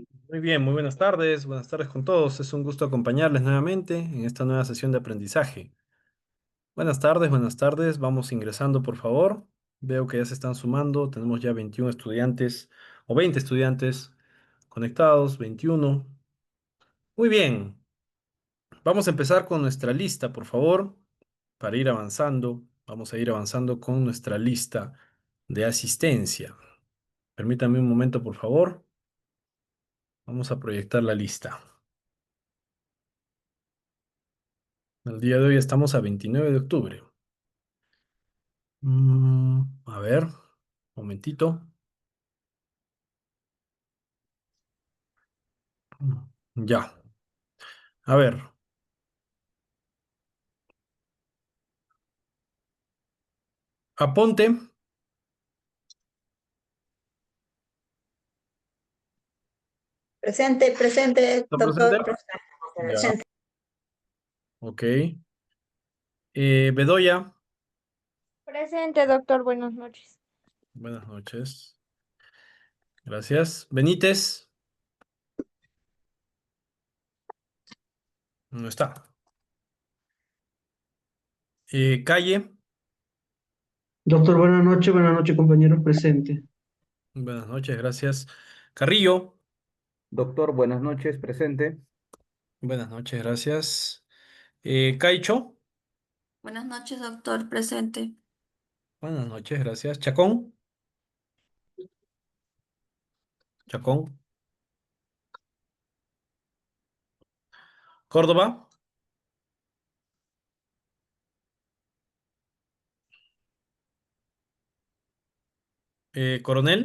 Muy bien, muy buenas tardes con todos. Es un gusto acompañarles nuevamente en esta nueva sesión de aprendizaje. Buenas tardes. Vamos ingresando, por favor. Veo que ya se están sumando. Tenemos ya 21 estudiantes o 20 estudiantes conectados, 21. Muy bien, vamos a empezar con nuestra lista, por favor, para ir avanzando. Vamos a ir avanzando con nuestra lista de asistencia. Permítanme un momento, por favor. Vamos a proyectar la lista. El día de hoy estamos a 29 de octubre. A ver, momentito. Ya. A ver, aponte. Presente, presente, ¿Está presente? doctor. Ya, Presente. ok. Bedoya, Presente, doctor. Buenas noches. buenas noches. Gracias. Benítez, no está. Calle, Buenas noches, compañero presente. buenas noches, gracias. Carrillo, Doctor, buenas noches, presente. buenas noches, gracias. Caicho, Buenas noches, doctor. Presente. buenas noches, gracias. Chacón, Chacón. Córdoba, Coronel,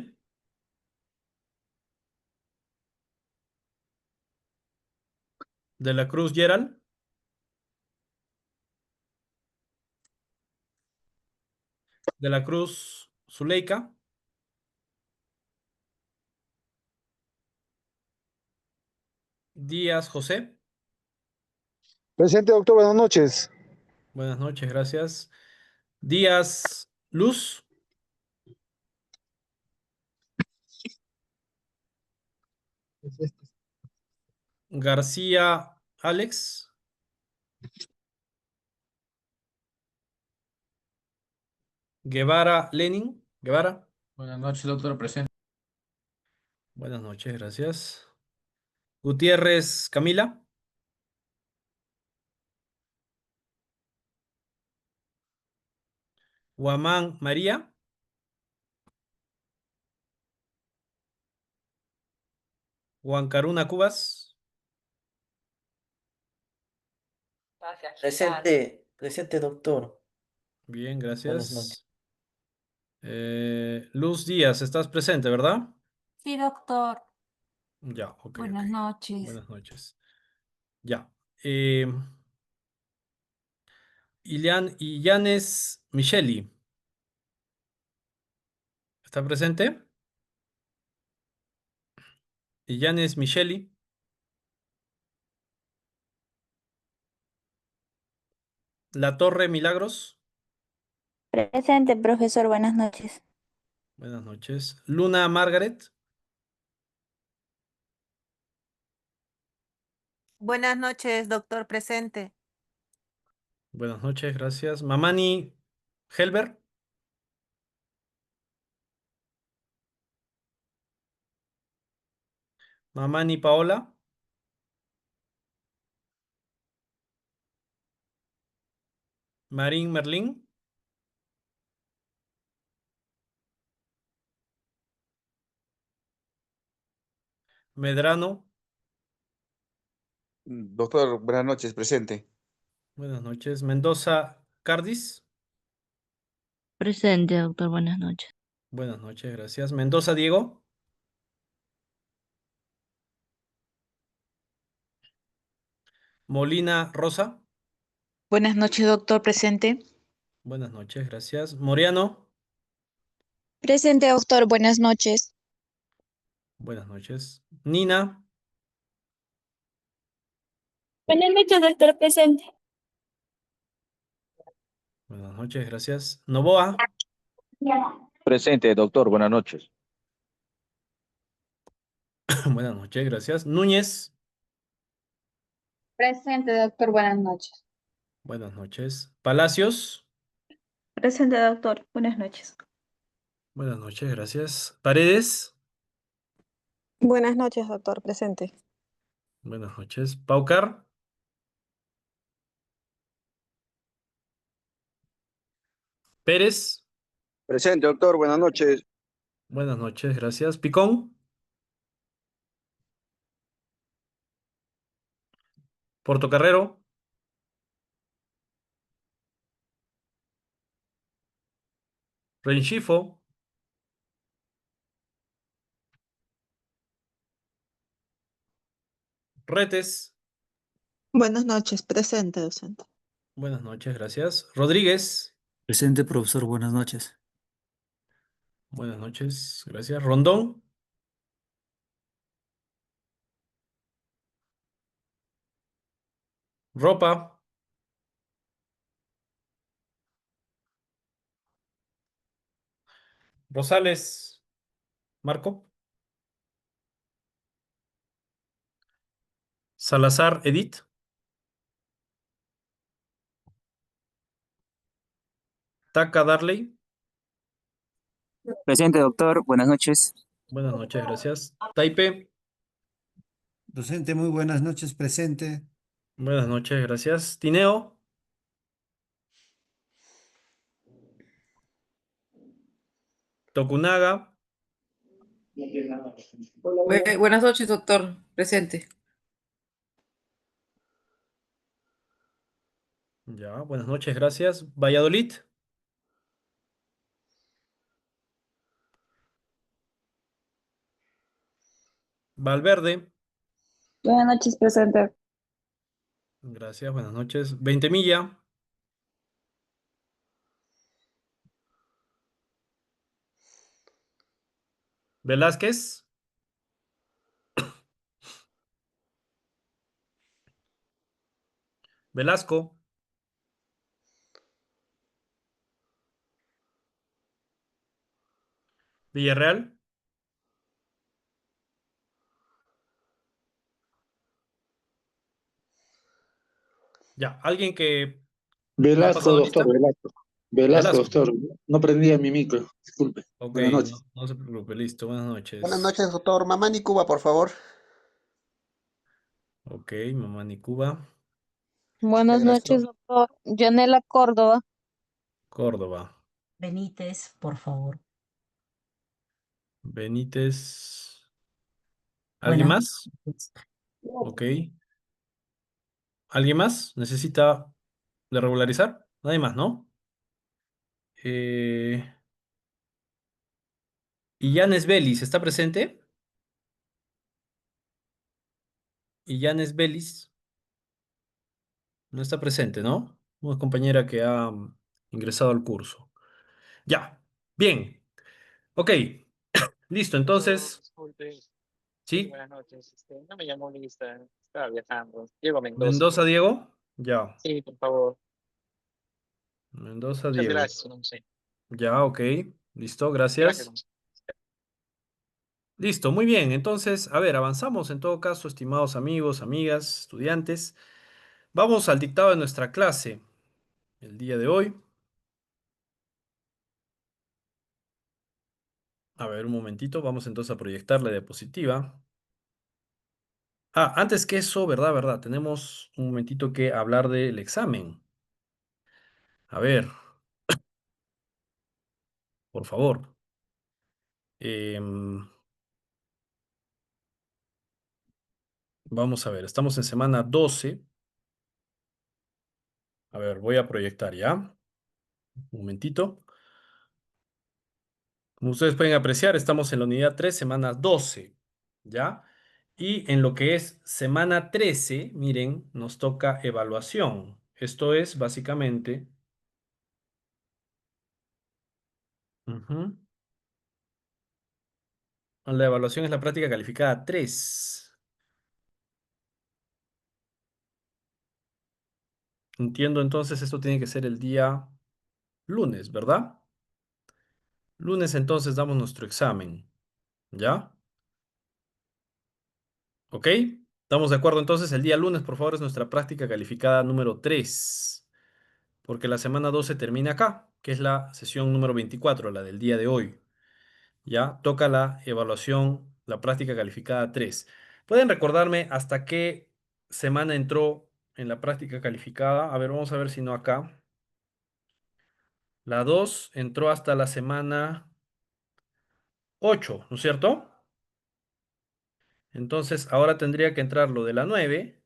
de la Cruz Gerald, de la Cruz Zuleika, Díaz José, Presente, doctor, buenas noches. buenas noches, gracias. Díaz Luz, García Alex, Guevara Lenin, Guevara, Buenas noches, doctor, presente. buenas noches, gracias. Gutiérrez Camila, Huamán María, Huancaruna Cubas, Presente, doctor. bien, Buenas noches. gracias. Luz Díaz, estás presente, ¿verdad? Sí, doctor. Ya, ok, ok. Buenas noches. Buenas noches. Ya. Eh, Illanes Micheli, ¿está presente? Illanes Micheli, La Torre Milagros, Presente, profesor. Buenas noches. buenas noches. Luna Margaret, Buenas noches, doctor presente. buenas noches, gracias. Mamani Helber, Mamani Paola, Marín Merlín, Medrano, Doctor, buenas noches, presente. buenas noches. Mendoza Cardis, Presente, doctor, buenas noches. buenas noches, gracias. Mendoza Diego, Molina Rosa, Buenas noches, doctor presente. buenas noches, gracias. Moriano, Presente, doctor. Buenas noches. buenas noches. Nina, Buenas noches, doctor. Presente. buenas noches, gracias. Novoa, Presente, doctor, buenas noches. Buenas noches, gracias. Núñez. Presente, doctor. Buenas noches. Buenas noches. Palacios. Presente, doctor. Buenas noches. Buenas noches, gracias. Paredes. Buenas noches, doctor. Presente. Buenas noches. Paucar. Pérez. Presente, doctor, buenas noches. Buenas noches, gracias. Picón. Portocarrero. Rengifo. Retes. Buenas noches. Presente, docente. Buenas noches, gracias. Rodríguez. Presente, profesor, buenas noches. Buenas noches, gracias. Rondón. Ropa. Rosales. Marco. Salazar, Edith. Taca, Darley. Presente, doctor, buenas noches. Buenas noches, gracias. Taipe. Docente, muy buenas noches, presente. Buenas noches, gracias. Tineo. Tokunaga. Buenas noches, doctor. Presente. Ya, buenas noches, gracias. Valladolid. Valverde. Buenas noches, presente. Gracias, buenas noches. Milla. Velázquez. Velasco. Villarreal. Ya, alguien que no ha Velasco, pasado doctor, lista. Velasco. Velasco, Velasco. doctor. No prendía mi micro, disculpe. Ok, Buenas noches. no se preocupe, listo. Buenas Buenas noches. noches, doctor. Mamani Cuba, por favor. Ok, mamá ni Cuba. Le Buenas noches, agradezco. doctor. Yanela Córdoba. Córdoba. Benítez, por favor. Benítez. ¿Alguien Buenas más? noches. Ok. ¿Alguien más? ¿Necesita de regularizar? Nadie más, ¿no? Eh... Illanes Belis, ¿está presente? Illanes Belis no está presente, ¿no? Una compañera que ha ingresado al curso. Ya, bien. Ok, listo. Entonces, Disculpe, sí, ¿sí? buenas noches. No me llamó lista, estaba viajando. Diego Mendoza. Mendoza Diego. Ya. Sí, por favor. Mendoza Muchas Diego. gracias, no sé. Ya, ok. Listo, Gracias, gracias. no sé. Listo, muy bien. Entonces, a ver, avanzamos en todo caso, estimados amigos, amigas, estudiantes. Vamos al dictado de nuestra clase el día de hoy. A ver, un momentito. Vamos entonces a proyectar la diapositiva. Ah, antes que eso, ¿verdad? ¿Verdad? Tenemos un momentito que hablar del examen. A ver, por favor. Em, Vamos a ver, estamos en semana 12. A ver, voy a proyectar ya. Un momentito. Como ustedes pueden apreciar, estamos en la unidad 3, semana 12. ¿Ya? Y en lo que es semana 13, miren, nos toca evaluación. Esto es básicamente... ujú, la evaluación es la práctica calificada 3. Entiendo entonces, esto tiene que ser el día lunes, ¿verdad? Lunes entonces damos nuestro examen, ¿ya? ¿Ok? ¿Estamos de acuerdo entonces? El día lunes, por favor, es nuestra práctica calificada número 3, porque la semana 12 termina acá, que es la sesión número 24, la del día de hoy. Ya toca la evaluación, la práctica calificada 3. ¿Pueden recordarme hasta qué semana entró en la práctica calificada? A ver, vamos a ver si no acá. La 2 entró hasta la semana 8, ¿no es cierto? Entonces, ahora tendría que entrar lo de la 9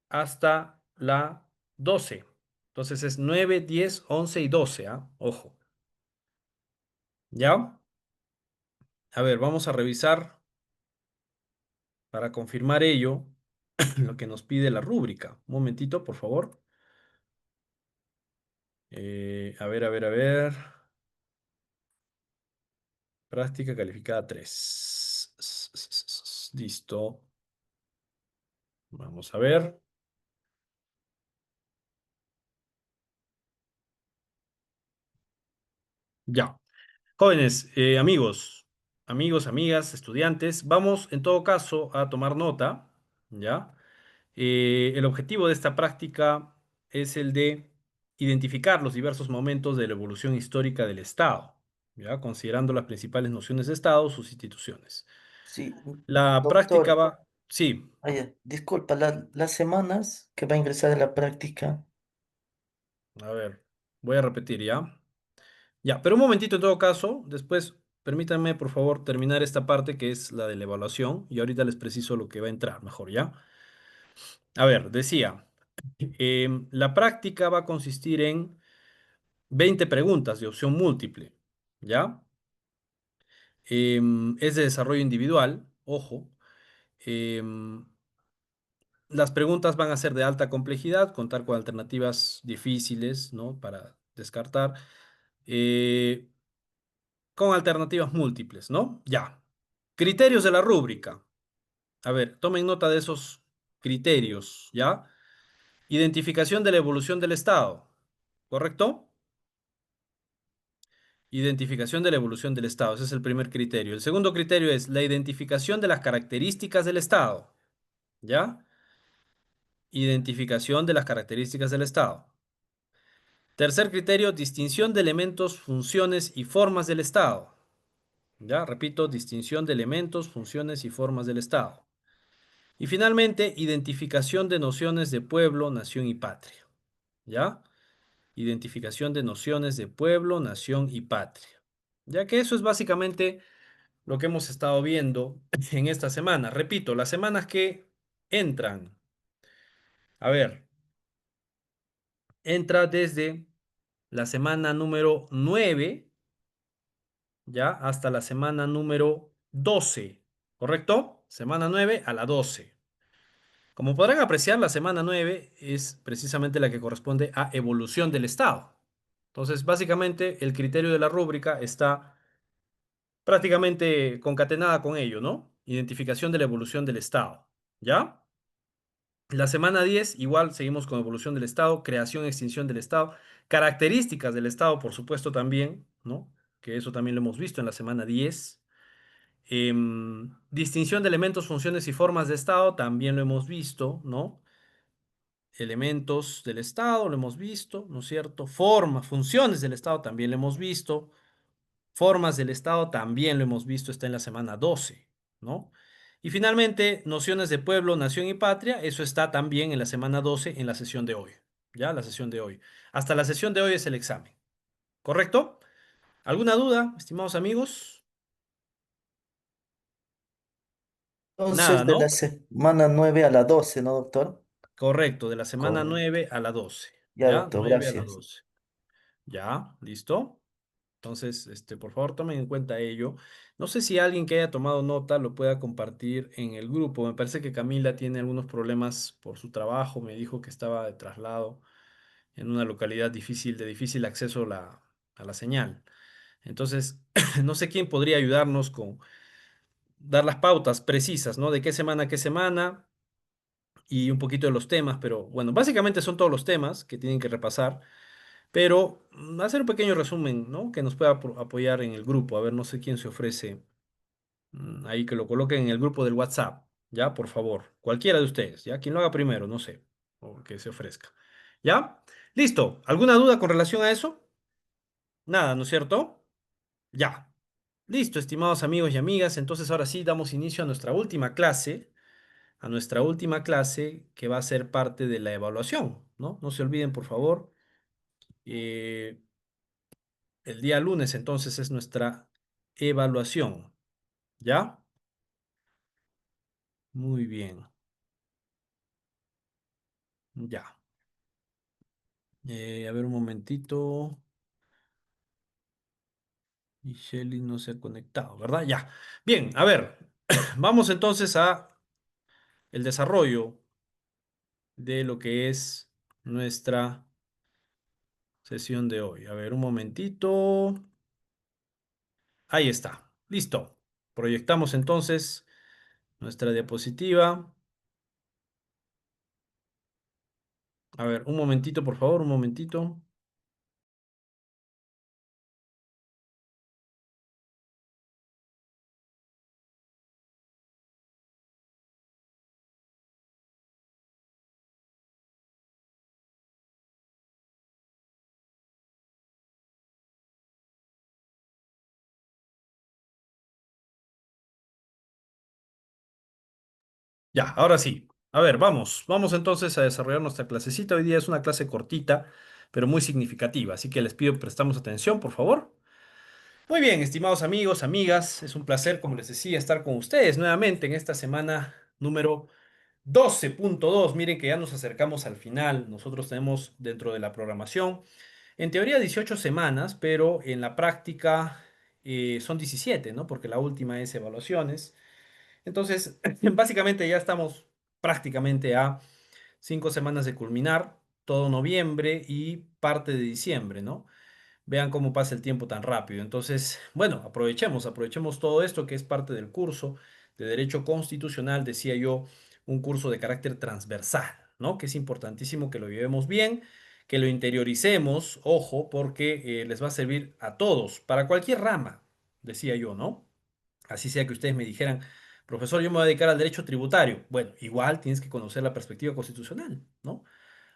hasta la 12. Entonces es 9, 10, 11 y 12, ¿ah? Ojo. ¿Ya? A ver, vamos a revisar para confirmar ello lo que nos pide la rúbrica. Un momentito, por favor. A ver, a ver, a ver. Práctica calificada 3. Listo. Vamos a ver. Ya. Jóvenes, amigos, amigas, estudiantes, vamos en todo caso a tomar nota, ¿ya? El objetivo de esta práctica es el de identificar los diversos momentos de la evolución histórica del Estado, ¿ya? Considerando las principales nociones de Estado, sus instituciones. Sí, La práctica doctor, va, sí, disculpa, las semanas que va a ingresar en la práctica. a ver, voy a repetir, ¿ya? Ya, pero un momentito en todo caso, después permítanme por favor terminar esta parte que es la de la evaluación y ahorita les preciso lo que va a entrar mejor, ¿ya? A ver, decía, la práctica va a consistir en 20 preguntas de opción múltiple, ¿ya? Es de desarrollo individual, ojo. Em, las preguntas van a ser de alta complejidad, contar con alternativas difíciles, ¿no? Para descartar, eh, con alternativas múltiples, ¿no? Ya. Criterios de la rúbrica. A ver, tomen nota de esos criterios, ¿ya? Identificación de la evolución del Estado, ¿correcto? Identificación de la evolución del Estado, ese es el primer criterio. El segundo criterio es la identificación de las características del Estado, ¿ya? Identificación de las características del Estado. Tercer criterio, distinción de elementos, funciones y formas del Estado. Ya, repito, distinción de elementos, funciones y formas del Estado. Y finalmente, identificación de nociones de pueblo, nación y patria. ¿Ya? Identificación de nociones de pueblo, nación y patria. Ya que eso es básicamente lo que hemos estado viendo en esta semana. Repito, las semanas que entran. A ver, entra desde la semana número 9, ya, hasta la semana número 12, ¿correcto? Semana 9 a la 12. Como podrán apreciar, la semana 9 es precisamente la que corresponde a evolución del Estado. Entonces, básicamente, el criterio de la rúbrica está prácticamente concatenada con ello, ¿no? Identificación de la evolución del Estado, ¿ya? La semana 10, igual seguimos con evolución del Estado, creación y extinción del Estado, características del Estado, por supuesto, también, ¿no? Que eso también lo hemos visto en la semana 10. Distinción de elementos, funciones y formas de Estado, también lo hemos visto, ¿no? Elementos del Estado, lo hemos visto, ¿no es cierto? Formas, funciones del Estado, también lo hemos visto. Formas del Estado, también lo hemos visto, está en la semana 12, ¿no? Y finalmente, nociones de pueblo, nación y patria, eso está también en la semana 12, en la sesión de hoy, ¿ya? La sesión de hoy. Hasta la sesión de hoy es el examen, ¿correcto? ¿Alguna duda, estimados amigos? Nada, Entonces, de la ¿no? semana 9 a la 12, ¿no, doctor? Correcto, de la semana Correcto. 9 a la 12, Ya, ¿ya? doctor, 9 a la gracias. 12. ¿Ya? ¿Listo? Entonces, por favor, tomen en cuenta ello. No sé si alguien que haya tomado nota lo pueda compartir en el grupo. Me parece que Camila tiene algunos problemas por su trabajo. Me dijo que estaba de traslado en una localidad difícil, de difícil acceso a la señal. Entonces, no sé quién podría ayudarnos con dar las pautas precisas, ¿no? De qué semana a qué semana y un poquito de los temas, pero bueno, básicamente son todos los temas que tienen que repasar. Pero hacer un pequeño resumen, ¿no? Que nos pueda apoyar en el grupo. A ver, no sé quién se ofrece ahí que lo coloquen en el grupo del WhatsApp. Ya, por favor. Cualquiera de ustedes, ya. Quien lo haga primero, no sé. O que se ofrezca. ¿Ya? Listo. ¿Alguna duda con relación a eso? Nada, ¿no es cierto? Ya. Listo, estimados amigos y amigas. Entonces ahora sí damos inicio a nuestra última clase. A nuestra última clase que va a ser parte de la evaluación, ¿no? No se olviden, por favor. eh, el día lunes entonces es nuestra evaluación. ¿Ya? Muy bien. Ya. A ver un momentito. Y Shelly no se ha conectado, ¿verdad? Ya. Bien, a ver. Vamos entonces a el desarrollo de lo que es nuestra sesión de hoy. A ver, un momentito. Ahí está. Listo. Proyectamos entonces nuestra diapositiva. A ver, un momentito, por favor, un momentito. Ya, ahora sí. A ver, vamos entonces a desarrollar nuestra clasecita. Hoy día es una clase cortita, pero muy significativa, así que les pido que prestamos atención, por favor. Muy bien, estimados amigos, amigas, es un placer, como les decía, estar con ustedes nuevamente en esta semana número 12.2. Miren que ya nos acercamos al final. Nosotros tenemos dentro de la programación, en teoría 18 semanas, pero en la práctica son 17, ¿no? Porque la última es evaluaciones. Entonces, básicamente ya estamos prácticamente a 5 semanas de culminar todo noviembre y parte de diciembre, ¿no? Vean cómo pasa el tiempo tan rápido. Entonces, bueno, aprovechemos todo esto que es parte del curso de Derecho Constitucional, decía yo, un curso de carácter transversal, ¿no? Que es importantísimo que lo llevemos bien, que lo interioricemos, ojo, porque les va a servir a todos, para cualquier rama, decía yo, ¿no? Así sea que ustedes me dijeran, profesor, yo me voy a dedicar al derecho tributario. Bueno, igual tienes que conocer la perspectiva constitucional, ¿no?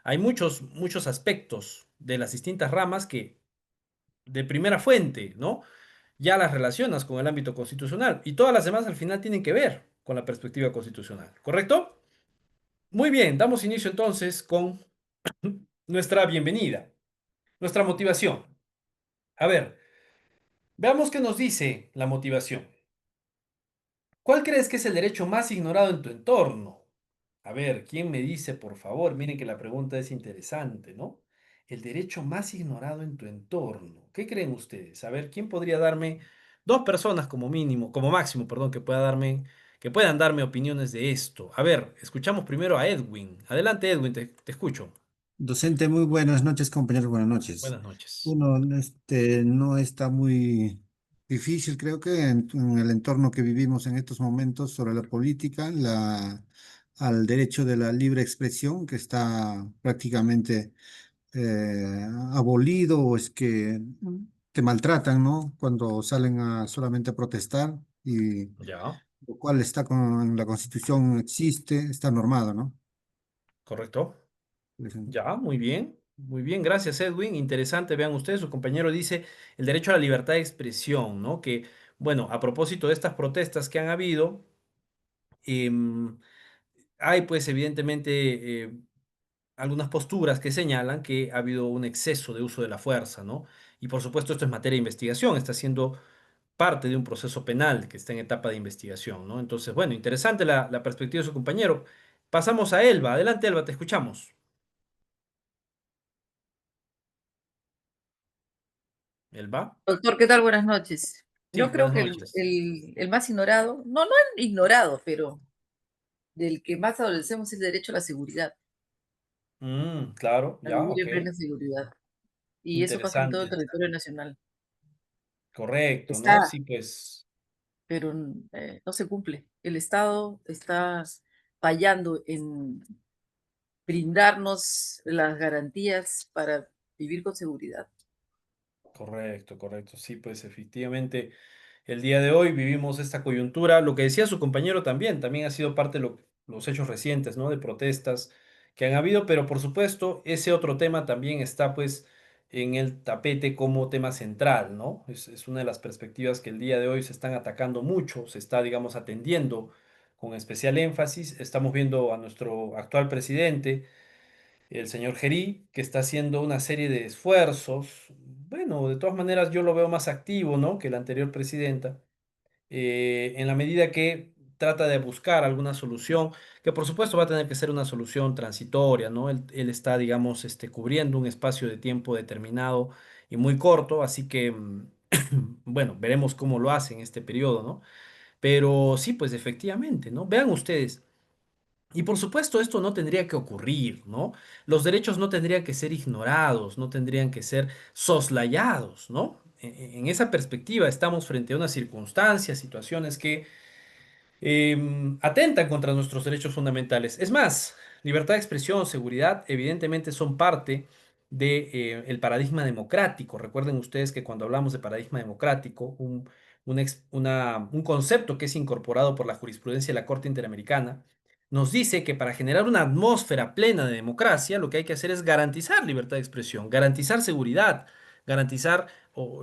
Hay muchos aspectos de las distintas ramas que de primera fuente, ¿no? Ya las relacionas con el ámbito constitucional y todas las demás al final tienen que ver con la perspectiva constitucional, ¿correcto? Muy bien, damos inicio entonces con nuestra bienvenida, nuestra motivación. A ver, veamos qué nos dice la motivación. ¿Cuál crees que es el derecho más ignorado en tu entorno? A ver, ¿quién me dice, por favor? Miren que la pregunta es interesante, ¿no? El derecho más ignorado en tu entorno. ¿Qué creen ustedes? A ver, ¿quién podría darme dos personas como mínimo, como máximo, perdón, que puedan darme opiniones de esto? A ver, escuchamos primero a Edwin. Adelante, Edwin, te escucho. Docente, muy buenas noches, compañeros, buenas noches. Buenas noches. Uno, no está muy difícil, creo que en el entorno que vivimos en estos momentos sobre la política, al derecho de la libre expresión, que está prácticamente abolido, o es que te maltratan, ¿no? Cuando salen a solamente a protestar, y Ya, lo cual está con la Constitución, existe, está normado, ¿no? correcto. Ya, muy bien, gracias Edwin. Interesante, vean ustedes, su compañero dice el derecho a la libertad de expresión, ¿no? Que, bueno, a propósito de estas protestas que han habido, em, hay pues evidentemente algunas posturas que señalan que ha habido un exceso de uso de la fuerza, ¿no? Y por supuesto esto es materia de investigación, está siendo parte de un proceso penal que está en etapa de investigación, ¿no? Entonces, bueno, interesante la perspectiva de su compañero. Pasamos a Elba. Adelante, Elba, te escuchamos. Elba. Doctor, ¿qué tal? Buenas noches. Sí, Yo creo buenas que noches. el más ignorado, no el ignorado, pero del que más adolecemos es el derecho a la seguridad, Claro, a ya, vivir ok. en plena seguridad. Y eso pasa en todo el Interesante. territorio nacional. Correcto, ¿no? Está, Sí, pues, pero no se cumple. El Estado está fallando en brindarnos las garantías para vivir con seguridad. correcto. Sí, pues efectivamente. El día de hoy vivimos esta coyuntura, lo que decía su compañero también ha sido parte de los hechos recientes, ¿no? De protestas que han habido, pero por supuesto ese otro tema también está pues en el tapete como tema central, ¿no? Es una de las perspectivas que el día de hoy se están atacando mucho, se está, digamos, atendiendo con especial énfasis. Estamos viendo a nuestro actual presidente, el señor Gerí, que está haciendo una serie de esfuerzos. Bueno, de todas maneras yo lo veo más activo, ¿no? Que la anterior presidenta, en la medida que trata de buscar alguna solución, que por supuesto va a tener que ser una solución transitoria, ¿no? Él está, digamos, cubriendo un espacio de tiempo determinado y muy corto, así que, bueno, veremos cómo lo hace en este periodo, ¿no? Pero sí, pues efectivamente, ¿no? Vean ustedes. Y por supuesto esto no tendría que ocurrir, ¿no? Los derechos no tendrían que ser ignorados, no tendrían que ser soslayados, ¿no? En esa perspectiva estamos frente a unas circunstancias, situaciones que atentan contra nuestros derechos fundamentales. Es más, libertad de expresión, seguridad, evidentemente son parte de, el paradigma democrático. Recuerden ustedes que cuando hablamos de paradigma democrático, un concepto que es incorporado por la jurisprudencia de la Corte Interamericana, nos dice que para generar una atmósfera plena de democracia, lo que hay que hacer es garantizar libertad de expresión, garantizar seguridad, garantizar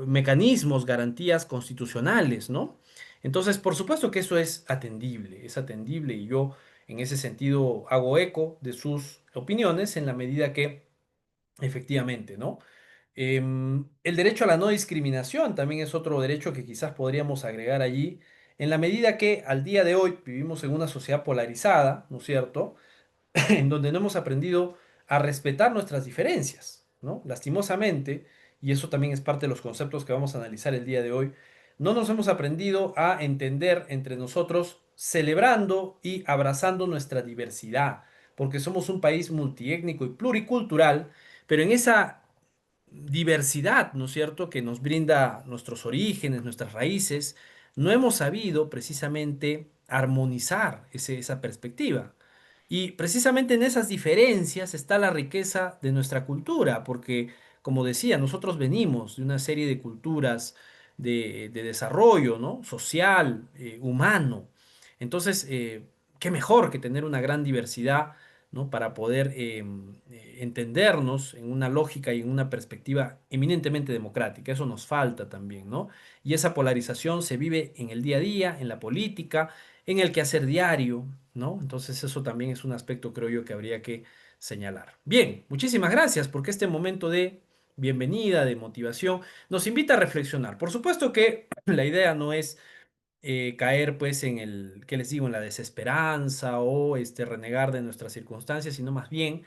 mecanismos, garantías constitucionales, ¿no? Entonces, por supuesto que eso es atendible y yo en ese sentido hago eco de sus opiniones en la medida que efectivamente, ¿no? El derecho a la no discriminación también es otro derecho que quizás podríamos agregar allí, en la medida que al día de hoy vivimos en una sociedad polarizada, ¿no es cierto? En donde no hemos aprendido a respetar nuestras diferencias, ¿no? Lastimosamente, y eso también es parte de los conceptos que vamos a analizar el día de hoy, no nos hemos aprendido a entender entre nosotros celebrando y abrazando nuestra diversidad, porque somos un país multiétnico y pluricultural, pero en esa diversidad, ¿no es cierto?, que nos brinda nuestros orígenes, nuestras raíces, no hemos sabido precisamente armonizar esa perspectiva. Y precisamente en esas diferencias está la riqueza de nuestra cultura, porque, como decía, nosotros venimos de una serie de culturas de desarrollo, ¿no? Social, humano. Entonces, qué mejor que tener una gran diversidad, ¿no? Para poder entendernos en una lógica y en una perspectiva eminentemente democrática. Eso nos falta también, ¿no? Y esa polarización se vive en el día a día, en la política, en el quehacer diario, ¿no? Entonces eso también es un aspecto, creo yo, que habría que señalar. Bien, muchísimas gracias porque este momento de bienvenida, de motivación, nos invita a reflexionar. Por supuesto que la idea no es caer pues en el, ¿qué les digo?, en la desesperanza o renegar de nuestras circunstancias, sino más bien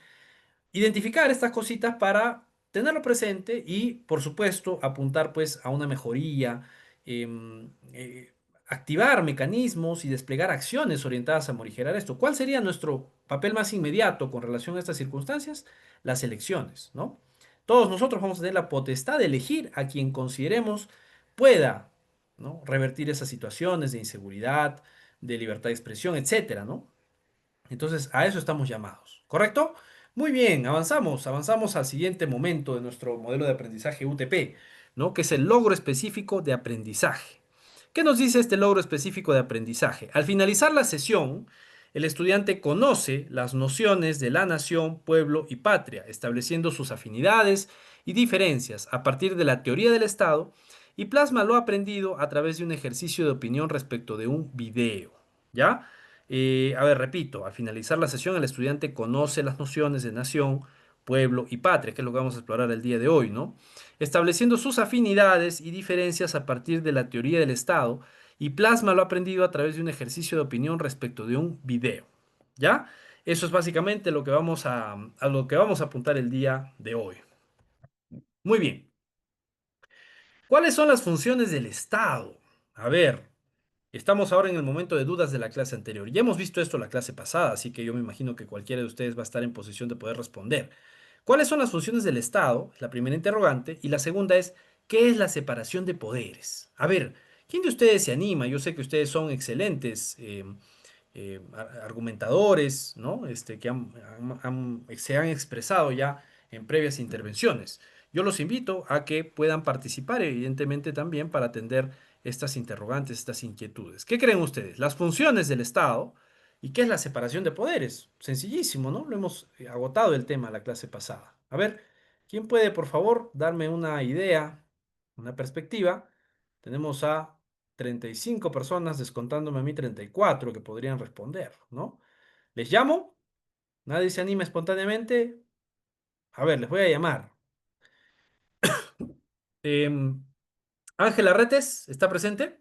identificar estas cositas para tenerlo presente y, por supuesto, apuntar pues a una mejoría, em, eh, activar mecanismos y desplegar acciones orientadas a morigerar esto. ¿Cuál sería nuestro papel más inmediato con relación a estas circunstancias? Las elecciones, ¿no? Todos nosotros vamos a tener la potestad de elegir a quien consideremos pueda, ¿no?, revertir esas situaciones de inseguridad, de libertad de expresión, etcétera, ¿no? Entonces, a eso estamos llamados, ¿correcto? Muy bien, avanzamos al siguiente momento de nuestro modelo de aprendizaje UTP, ¿no? Que es el logro específico de aprendizaje. ¿Qué nos dice este logro específico de aprendizaje? Al finalizar la sesión, el estudiante conoce las nociones de la nación, pueblo y patria, estableciendo sus afinidades y diferencias a partir de la teoría del Estado y plasma lo aprendido a través de un ejercicio de opinión respecto de un video, ¿ya? A ver, repito, al finalizar la sesión, el estudiante conoce las nociones de nación, pueblo y patria, que es lo que vamos a explorar el día de hoy, ¿no? Estableciendo sus afinidades y diferencias a partir de la teoría del Estado y plasma lo aprendido a través de un ejercicio de opinión respecto de un video, ¿ya? Eso es básicamente lo que a lo que vamos a apuntar el día de hoy. Muy bien. ¿Cuáles son las funciones del Estado? A ver, estamos ahora en el momento de dudas de la clase anterior. Ya hemos visto esto la clase pasada, así que yo me imagino que cualquiera de ustedes va a estar en posición de poder responder. ¿Cuáles son las funciones del Estado? La primera interrogante. Y la segunda es, ¿qué es la separación de poderes? A ver, ¿quién de ustedes se anima? Yo sé que ustedes son excelentes argumentadores, ¿no? Que se han expresado ya en previas intervenciones. yo los invito a que puedan participar, evidentemente también para atender estas interrogantes, estas inquietudes. ¿Qué creen ustedes? Las funciones del Estado y qué es la separación de poderes. Sencillísimo, ¿no? Lo hemos agotado el tema la clase pasada. A ver, ¿quién puede, por favor, darme una idea, una perspectiva? Tenemos a 35 personas, descontándome a mí 34 que podrían responder, ¿no? ¿Les llamo? ¿Nadie se anima espontáneamente? A ver, les voy a llamar. Em, Ángela Retes, ¿está presente?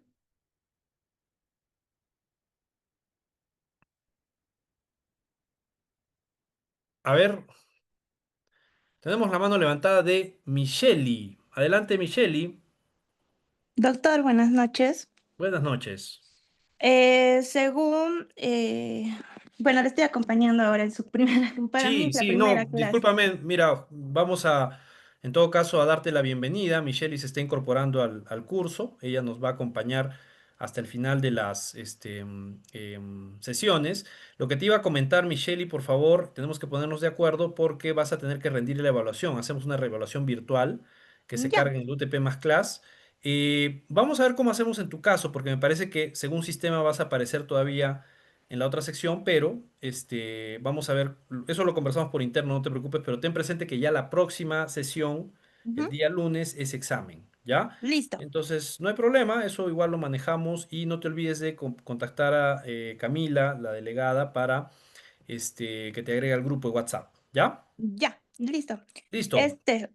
A ver, tenemos la mano levantada de Micheli. Adelante, Micheli. Doctor, buenas noches. Buenas noches. Bueno, le estoy acompañando ahora en su primera, para mí Sí, es la sí, primera no, clase. discúlpame, mira, vamos a, en todo caso, a darte la bienvenida. Michelle se está incorporando al curso, ella nos va a acompañar hasta el final de las sesiones. Lo que te iba a comentar, Michelle, por favor, tenemos que ponernos de acuerdo porque vas a tener que rendir la evaluación. Hacemos una reevaluación virtual que se Ya, carga en el UTP más Class. Vamos a ver cómo hacemos en tu caso, porque me parece que según sistema vas a aparecer todavía en la otra sección, pero vamos a ver, eso lo conversamos por interno, no te preocupes, pero ten presente que ya la próxima sesión, el ujú, día lunes, es examen, ¿ya? listo. Entonces, no hay problema, eso igual lo manejamos y no te olvides de contactar a Camila, la delegada, para que te agregue al grupo de WhatsApp, ¿ya? Ya, listo. Listo.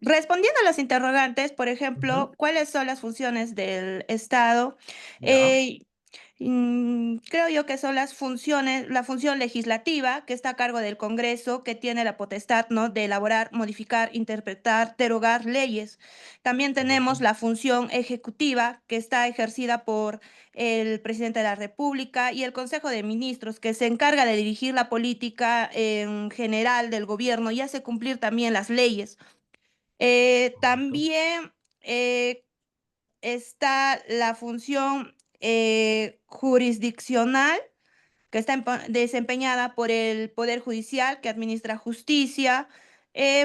Respondiendo a los interrogantes, por Ujú. ejemplo, ¿cuáles son las funciones del Estado? Ya. Eh, Creo yo que son las funciones, la función legislativa, que está a cargo del Congreso, que tiene la potestad, ¿no?, de elaborar, modificar, interpretar, derogar leyes. También tenemos Correcto. la función ejecutiva, que está ejercida por el presidente de la República y el Consejo de Ministros, que se encarga de dirigir la política en general del gobierno y hace cumplir también las leyes. Correcto. También está la función jurisdiccional, que está desempeñada por el Poder Judicial, que administra justicia,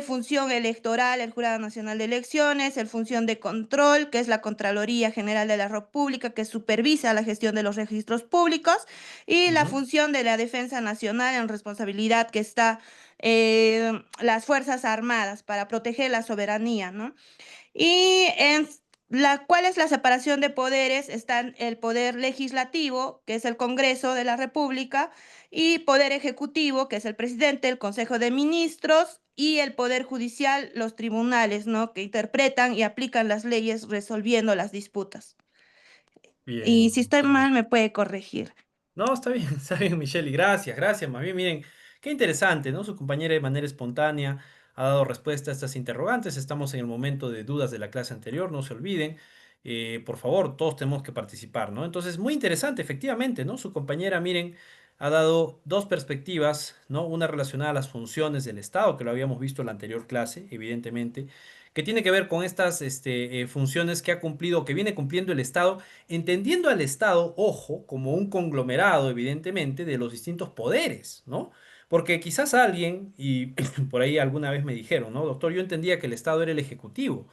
función electoral, el Jurado Nacional de Elecciones, el función de control, que es la Contraloría General de la República, que supervisa la gestión de los registros públicos, y la Ujú. función de la Defensa Nacional en responsabilidad, que está las Fuerzas Armadas para proteger la soberanía, ¿no? Y en ¿cuál es la separación de poderes? Están el poder legislativo, que es el Congreso de la República, y poder ejecutivo, que es el presidente, el Consejo de Ministros, y el poder judicial, los tribunales, ¿no?, que interpretan y aplican las leyes resolviendo las disputas. Y Bien, si estoy mal, excelente. me puede corregir. No, está bien, Michelle, y gracias, gracias. Más bien, miren, qué interesante, ¿no? Su compañera de manera espontánea ha dado respuesta a estas interrogantes. Estamos en el momento de dudas de la clase anterior, no se olviden. Por favor, todos tenemos que participar, ¿no? Entonces, muy interesante, efectivamente, ¿no? Su compañera, miren, ha dado dos perspectivas, ¿no? Una relacionada a las funciones del Estado, que lo habíamos visto en la anterior clase, evidentemente, que tiene que ver con estas funciones que ha cumplido, que viene cumpliendo el Estado entendiendo al Estado, ojo, como un conglomerado, evidentemente, de los distintos poderes, ¿no? Porque quizás alguien, y por ahí alguna vez me dijeron, ¿no? Doctor, yo entendía que el Estado era el ejecutivo.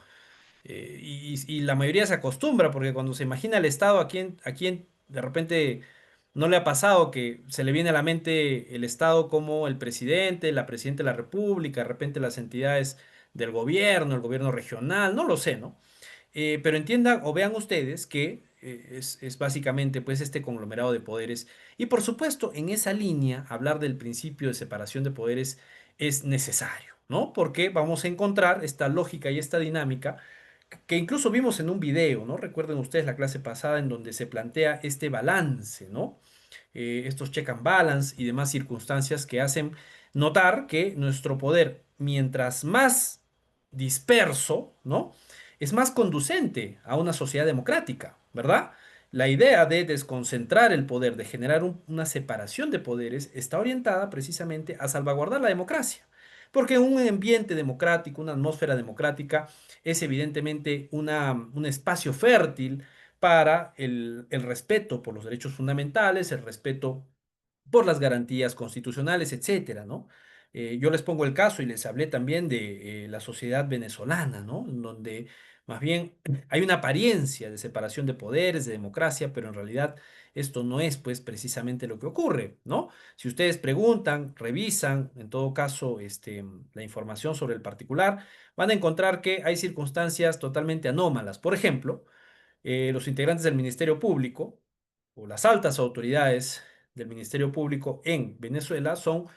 Y la mayoría se acostumbra, porque cuando se imagina el Estado, a quien de repente no le ha pasado que se le viene a la mente el Estado como el presidente, la presidenta de la República, de repente las entidades del gobierno, el gobierno regional, no lo sé, ¿no? Pero entiendan o vean ustedes que es básicamente pues este conglomerado de poderes. Y por supuesto, en esa línea, hablar del principio de separación de poderes es necesario, ¿no? Porque vamos a encontrar esta lógica y esta dinámica que incluso vimos en un video, ¿no? Recuerden ustedes la clase pasada en donde se plantea este balance, ¿no? Estos check and balance y demás circunstancias que hacen notar que nuestro poder, mientras más disperso, ¿no? Es más conducente a una sociedad democrática, ¿verdad? La idea de desconcentrar el poder, de generar una separación de poderes, está orientada precisamente a salvaguardar la democracia. Porque un ambiente democrático, una atmósfera democrática, es evidentemente un espacio fértil para el respeto por los derechos fundamentales, el respeto por las garantías constitucionales, etcétera, ¿no? Yo les pongo el caso y les hablé también de la sociedad venezolana, ¿no? En donde más bien hay una apariencia de separación de poderes, de democracia, pero en realidad esto no es pues precisamente lo que ocurre, ¿no? Si ustedes preguntan, revisan, en todo caso, la información sobre el particular, van a encontrar que hay circunstancias totalmente anómalas. Por ejemplo, los integrantes del Ministerio Público o las altas autoridades del Ministerio Público en Venezuela son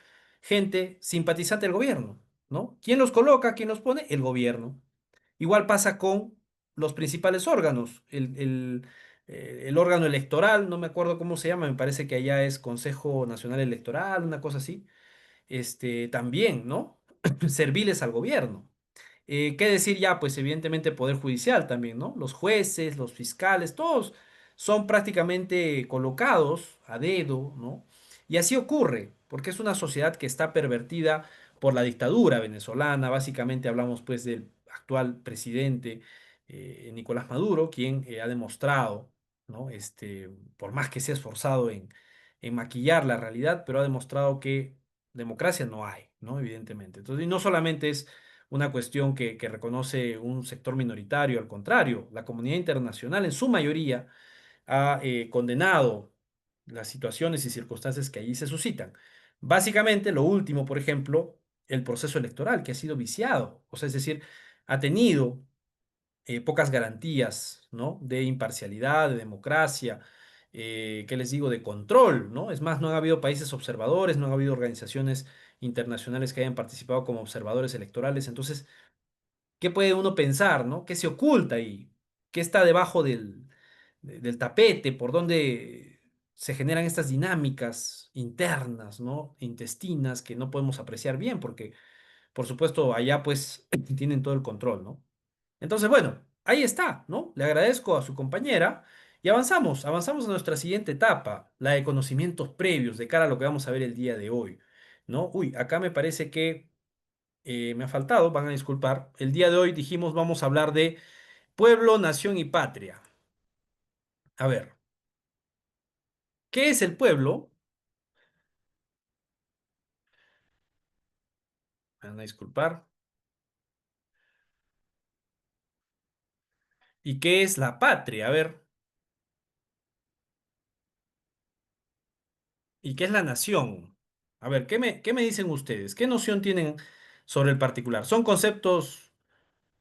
gente simpatizante del gobierno, ¿no? ¿Quién los coloca? ¿Quién los pone? El gobierno. Igual pasa con los principales órganos, el órgano electoral, no me acuerdo cómo se llama, me parece que allá es Consejo Nacional Electoral, una cosa así, también, ¿no? Serviles al gobierno. ¿Qué decir ya? Pues evidentemente Poder Judicial también, ¿no? Los jueces, los fiscales, todos son prácticamente colocados a dedo, ¿no? Y así ocurre, porque es una sociedad que está pervertida por la dictadura venezolana. Básicamente hablamos pues del actual presidente Nicolás Maduro, quien ha demostrado, ¿no? Por más que se ha esforzado en maquillar la realidad, pero ha demostrado que democracia no hay, ¿no? Evidentemente. Entonces, y no solamente es una cuestión que reconoce un sector minoritario, al contrario, la comunidad internacional en su mayoría ha condenado las situaciones y circunstancias que allí se suscitan. Básicamente, lo último, por ejemplo, el proceso electoral, que ha sido viciado, o sea, es decir, ha tenido pocas garantías, ¿no? De imparcialidad, de democracia, ¿qué les digo? De control, ¿no? Es más, no han habido países observadores, no han habido organizaciones internacionales que hayan participado como observadores electorales. Entonces, ¿qué puede uno pensar, ¿no? ¿Qué se oculta ahí? ¿Qué está debajo del tapete? ¿Por dónde se generan estas dinámicas internas, ¿no? Intestinas que no podemos apreciar bien porque, por supuesto, allá pues tienen todo el control, ¿no? Entonces, bueno, ahí está, ¿no? Le agradezco a su compañera y avanzamos a nuestra siguiente etapa, la de conocimientos previos de cara a lo que vamos a ver el día de hoy, ¿no? Uy, acá me parece que me ha faltado, van a disculpar. El día de hoy dijimos vamos a hablar de pueblo, nación y patria. A ver, ¿qué es el pueblo? Me van a disculpar. ¿Y qué es la patria? A ver, ¿y qué es la nación? A ver, ¿qué me dicen ustedes? ¿Qué noción tienen sobre el particular? ¿Son conceptos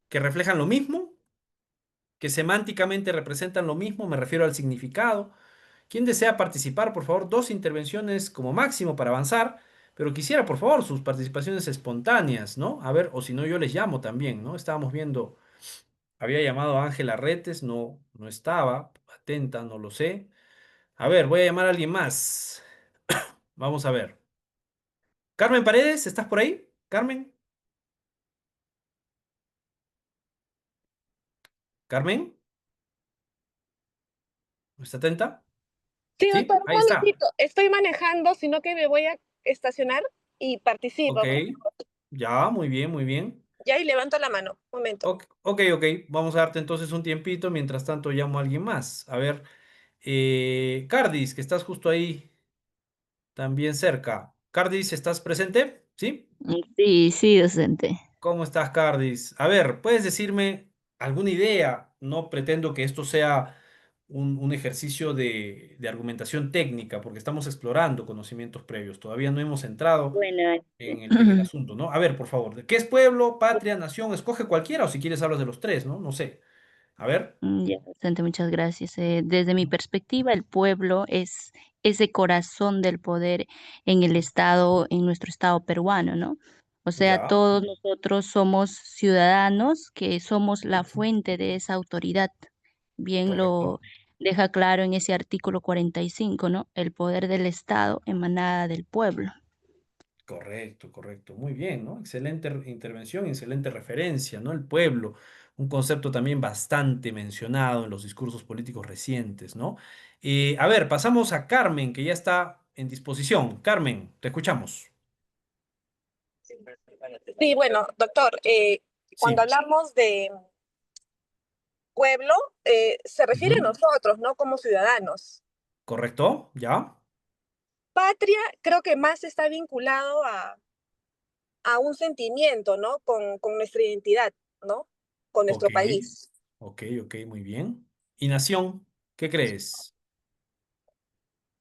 que reflejan lo mismo? ¿Que semánticamente representan lo mismo? Me refiero al significado. ¿Quién desea participar? Por favor, dos intervenciones como máximo para avanzar, pero quisiera, por favor, sus participaciones espontáneas, ¿no? A ver, o si no, yo les llamo también, ¿no? Estábamos viendo, había llamado a Ángela Retes, no, no estaba, atenta, no lo sé. A ver, voy a llamar a alguien más. Vamos a ver. Carmen Paredes, ¿estás por ahí? Carmen, Carmen, ¿está atenta? Sí, Sí, doctor, un ahí está. momentito. Estoy manejando, sino que me voy a estacionar y participo. Ok, ya, muy bien, muy bien. Ya y levanto la mano. Un momento. Ok, ok, ok. Vamos a darte entonces un tiempito. Mientras tanto, llamo a alguien más. A ver, Cardis, que estás justo ahí, también cerca. Cardis, ¿estás presente? ¿Sí? Sí, sí, docente. ¿Cómo estás, Cardis? A ver, ¿puedes decirme alguna idea? No pretendo que esto sea un ejercicio de argumentación técnica, porque estamos explorando conocimientos previos. Todavía no hemos entrado Bueno, en el asunto, ¿no? A ver, por favor, ¿de qué es pueblo, patria, nación? Escoge cualquiera o si quieres hablas de los tres, ¿no? No sé. A ver. ya, docente, muchas gracias. Desde mi perspectiva, el pueblo es ese corazón del poder en el Estado, en nuestro Estado peruano, ¿no? O sea, Ya, todos nosotros somos ciudadanos que somos la fuente de esa autoridad. Bien lo correcto. deja claro en ese artículo 45, ¿no? El poder del Estado emanada del pueblo. Correcto, correcto. Muy bien, ¿no? Excelente intervención, excelente referencia, ¿no? El pueblo, un concepto también bastante mencionado en los discursos políticos recientes, ¿no? A ver, pasamos a Carmen, que ya está en disposición. Carmen, te escuchamos. Sí, bueno, doctor, cuando Sí, hablamos de pueblo, se refiere a ujú, nosotros, ¿no? Como ciudadanos. correcto, ya. Patria creo que más está vinculado a a un sentimiento, ¿no? Con nuestra identidad, ¿no? Con nuestro Ok, país. ok, muy bien. ¿Y nación? ¿Qué crees?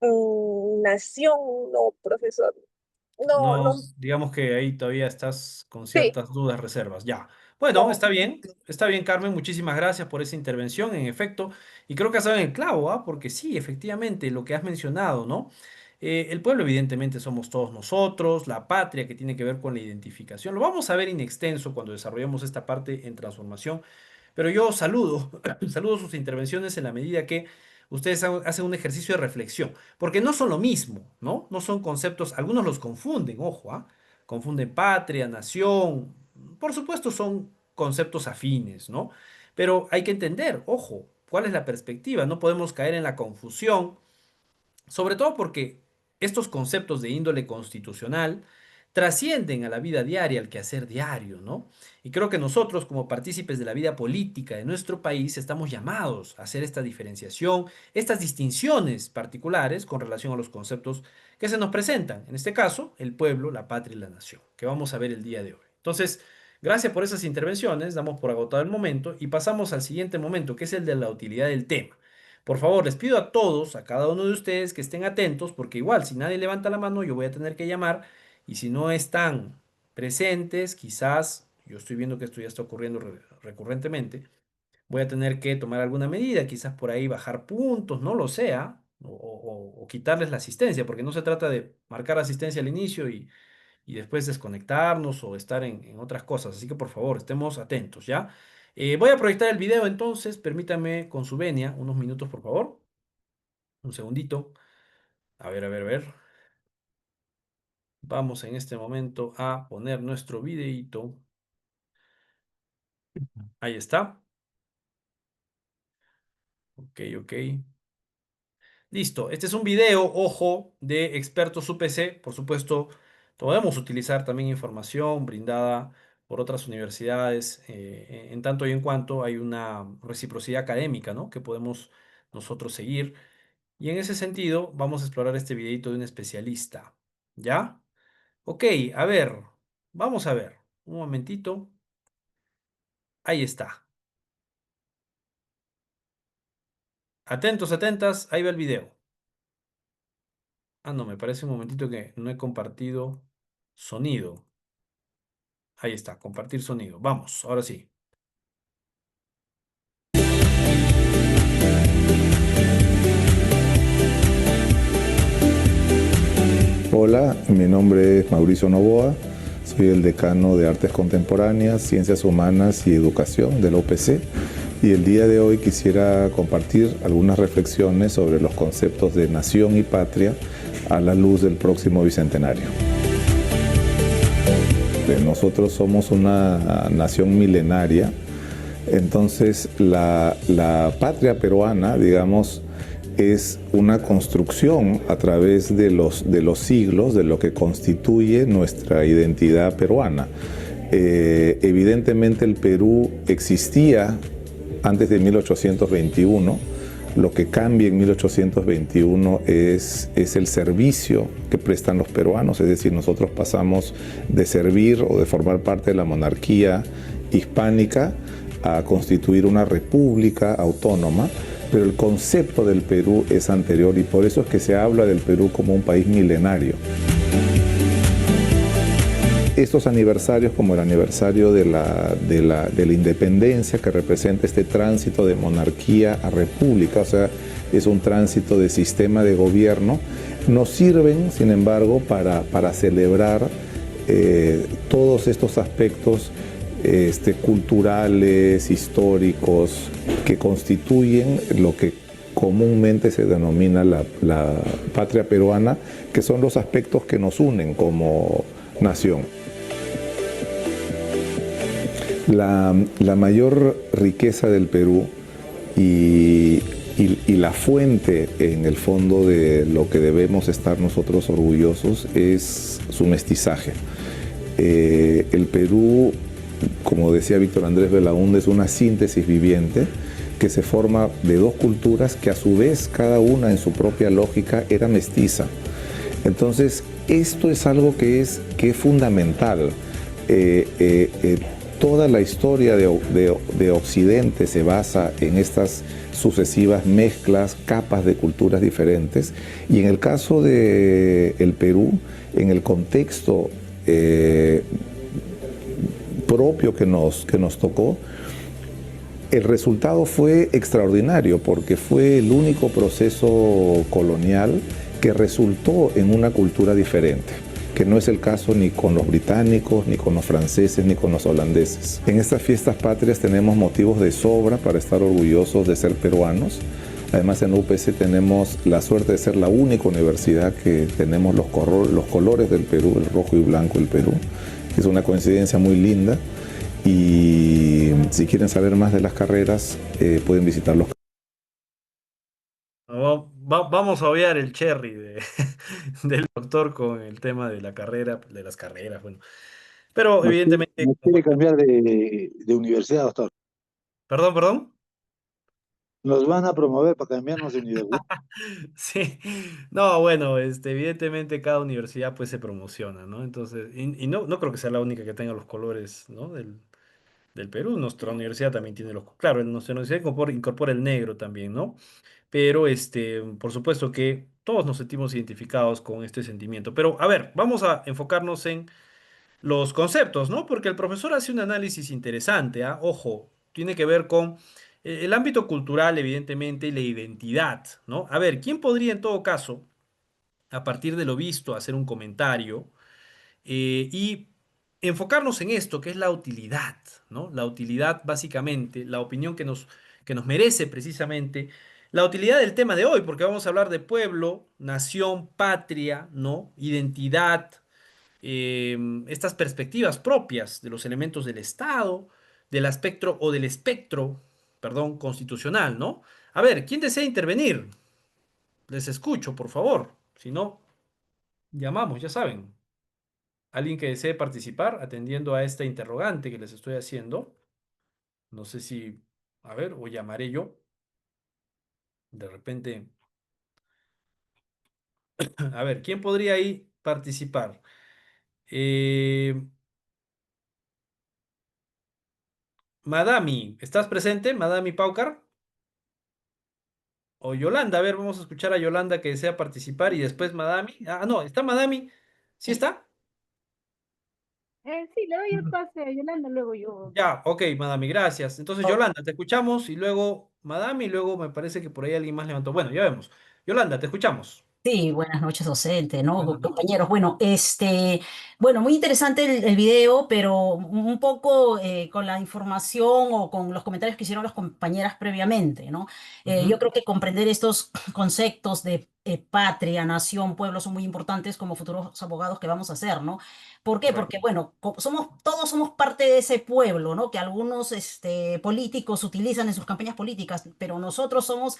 Nación, no, profesor. No, No, no. digamos que ahí todavía estás con Sí. ciertas dudas, reservas. Ya. Bueno, Ya. está bien, Carmen. Muchísimas gracias por esa intervención, en efecto. Y creo que has dado en el clavo, ¿ah? Porque sí, efectivamente, lo que has mencionado, ¿no? El pueblo, evidentemente, somos todos nosotros, la patria que tiene que ver con la identificación. Lo vamos a ver en extenso cuando desarrollemos esta parte en transformación. Pero yo saludo, saludo sus intervenciones en la medida que ustedes hacen un ejercicio de reflexión, porque no son lo mismo, ¿no? No son conceptos, algunos los confunden, ojo, ¿ah? Confunden patria, nación, por supuesto son conceptos afines, ¿no? Pero hay que entender, ojo, cuál es la perspectiva, no podemos caer en la confusión sobre todo porque estos conceptos de índole constitucional trascienden a la vida diaria, al quehacer diario, ¿no? Y creo que nosotros, como partícipes de la vida política de nuestro país, estamos llamados a hacer esta diferenciación, estas distinciones particulares con relación a los conceptos que se nos presentan. En este caso, el pueblo, la patria y la nación, que vamos a ver el día de hoy. Entonces, gracias por esas intervenciones, damos por agotado el momento y pasamos al siguiente momento, que es el de la utilidad del tema. Por favor, les pido a todos, a cada uno de ustedes, que estén atentos, porque igual, si nadie levanta la mano, yo voy a tener que llamar, y si no están presentes, quizás, yo estoy viendo que esto ya está ocurriendo recurrentemente, voy a tener que tomar alguna medida, quizás por ahí bajar puntos, no lo sea, o quitarles la asistencia, porque no se trata de marcar asistencia al inicio y después desconectarnos o estar en otras cosas. Así que por favor, estemos atentos, ¿ya? Voy a proyectar el video entonces, permítame con su venia, unos minutos por favor. Un segundito. A ver, a ver, a ver. Vamos en este momento a poner nuestro videíto. Ahí está. Ok, ok. Listo. Este es un video, ojo, de expertos UPC. Por supuesto, podemos utilizar también información brindada por otras universidades, en tanto y en cuanto hay una reciprocidad académica, ¿no? Que podemos nosotros seguir. Y en ese sentido, vamos a explorar este videito de un especialista. ¿Ya? Ok, a ver. Vamos a ver. Un momentito. Ahí está. Atentos, atentas. Ahí va el video. Ah, no, me parece un momentito que no he compartido sonido. Ahí está, compartir sonido. Vamos, ahora sí. Hola, mi nombre es Mauricio Novoa, soy el decano de Artes Contemporáneas, Ciencias Humanas y Educación de la UPC, y el día de hoy quisiera compartir algunas reflexiones sobre los conceptos de nación y patria a la luz del próximo bicentenario. Nosotros somos una nación milenaria, entonces la patria peruana, digamos, es una construcción a través de los siglos de lo que constituye nuestra identidad peruana. Evidentemente el Perú existía antes de 1821. Lo que cambia en 1821 es el servicio que prestan los peruanos, es decir, nosotros pasamos de servir o de formar parte de la monarquía hispánica a constituir una república autónoma, pero el concepto del Perú es anterior y por eso es que se habla del Perú como un país milenario. Estos aniversarios, como el aniversario de la independencia, que representa este tránsito de monarquía a república, o sea, es un tránsito de sistema de gobierno, nos sirven, sin embargo, para celebrar todos estos aspectos culturales, históricos, que constituyen lo que comúnmente se denomina la patria peruana, que son los aspectos que nos unen como nación. La mayor riqueza del Perú y la fuente, en el fondo, de lo que debemos estar nosotros orgullosos es su mestizaje. El Perú, como decía Víctor Andrés Belaúnde, es una síntesis viviente que se forma de dos culturas que a su vez, cada una en su propia lógica, era mestiza. Entonces, esto es algo que es fundamental. toda la historia de Occidente se basa en estas sucesivas mezclas, capas de culturas diferentes, y en el caso del Perú, en el contexto propio que nos tocó, el resultado fue extraordinario porque fue el único proceso colonial que resultó en una cultura diferente, que no es el caso ni con los británicos, ni con los franceses, ni con los holandeses. En estas fiestas patrias tenemos motivos de sobra para estar orgullosos de ser peruanos. Además, en UPC tenemos la suerte de ser la única universidad que tenemos los colores del Perú, el rojo y blanco del Perú. Es una coincidencia muy linda. Y si quieren saber más de las carreras, pueden visitar los. Vamos a obviar el cherry del doctor con el tema de la carrera, de las carreras, bueno. Pero evidentemente. Nos quiere cambiar de universidad, doctor. Perdón. Nos van a promover para cambiarnos de universidad. Sí, no, bueno, evidentemente cada universidad pues se promociona, ¿no? Entonces, y no creo que sea la única que tenga los colores, ¿no? Del Perú. Nuestra universidad también tiene claro, nuestra universidad incorpora el negro también, ¿no? Pero por supuesto que todos nos sentimos identificados con este sentimiento. Pero a ver, vamos a enfocarnos en los conceptos, ¿no? Porque el profesor hace un análisis interesante, ¿ah? Ojo, tiene que ver con el ámbito cultural, evidentemente, y la identidad, ¿no? A ver, ¿quién podría en todo caso, a partir de lo visto, hacer un comentario y enfocarnos en esto, que es la utilidad, ¿no? La utilidad, básicamente, la opinión que nos merece precisamente la utilidad del tema de hoy, porque vamos a hablar de pueblo, nación, patria, ¿no? Identidad, estas perspectivas propias de los elementos del Estado, del aspecto o del espectro, perdón, constitucional, ¿no? A ver, ¿quién desea intervenir? Les escucho, por favor. Si no, llamamos, ya saben. Alguien que desee participar atendiendo a esta interrogante que les estoy haciendo. No sé si, a ver, o llamaré yo. De repente. A ver, ¿quién podría ahí participar? Madami, ¿estás presente? Madami Paucar. O Yolanda, a ver, vamos a escuchar a Yolanda que desea participar y después Madami. Ah, no, ¿está Madami? ¿Sí está? Sí, le doy el pase a Yolanda, luego yo. Ya, ok, Madami, gracias. Entonces, Yolanda, te escuchamos y luego Madami y luego me parece que por ahí alguien más levantó. Bueno, ya vemos. Yolanda, te escuchamos. Sí, buenas noches, docente, ¿no? Buenas noches. Compañeros, bueno, bueno, muy interesante el video, pero un poco con la información o con los comentarios que hicieron las compañeras previamente, ¿no? Yo creo que comprender estos conceptos de patria, nación, pueblo son muy importantes como futuros abogados que vamos a ser, ¿no? ¿Por qué? Porque, bueno, todos somos parte de ese pueblo, ¿no? Que algunos políticos utilizan en sus campañas políticas, pero nosotros somos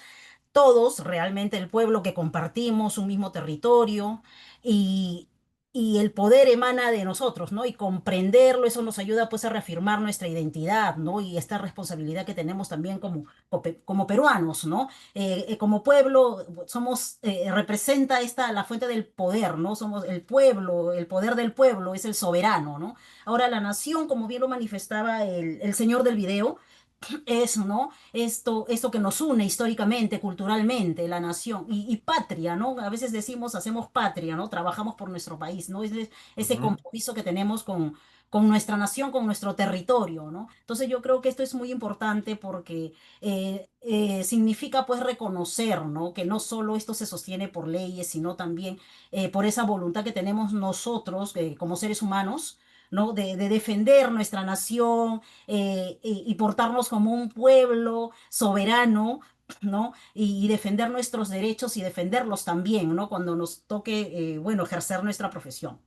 todos, realmente el pueblo que compartimos un mismo territorio y, y el poder emana de nosotros, ¿no? Y comprenderlo, eso nos ayuda pues a reafirmar nuestra identidad, ¿no? Y esta responsabilidad que tenemos también como peruanos, ¿no? Como pueblo somos, representa la fuente del poder, ¿no? Somos el pueblo, el poder del pueblo es el soberano, ¿no? Ahora la nación, como bien lo manifestaba el señor del video, eso, ¿no? Esto que nos une históricamente, culturalmente, la nación y patria, ¿no? A veces decimos, hacemos patria, ¿no? Trabajamos por nuestro país, ¿no? Ese compromiso que tenemos con nuestra nación, con nuestro territorio, ¿no? Entonces yo creo que esto es muy importante porque significa pues reconocer, ¿no? Que no solo esto se sostiene por leyes, sino también por esa voluntad que tenemos nosotros como seres humanos, ¿no? De defender nuestra nación y portarnos como un pueblo soberano, ¿no? Y defender nuestros derechos y defenderlos también, ¿no? Cuando nos toque, bueno, ejercer nuestra profesión.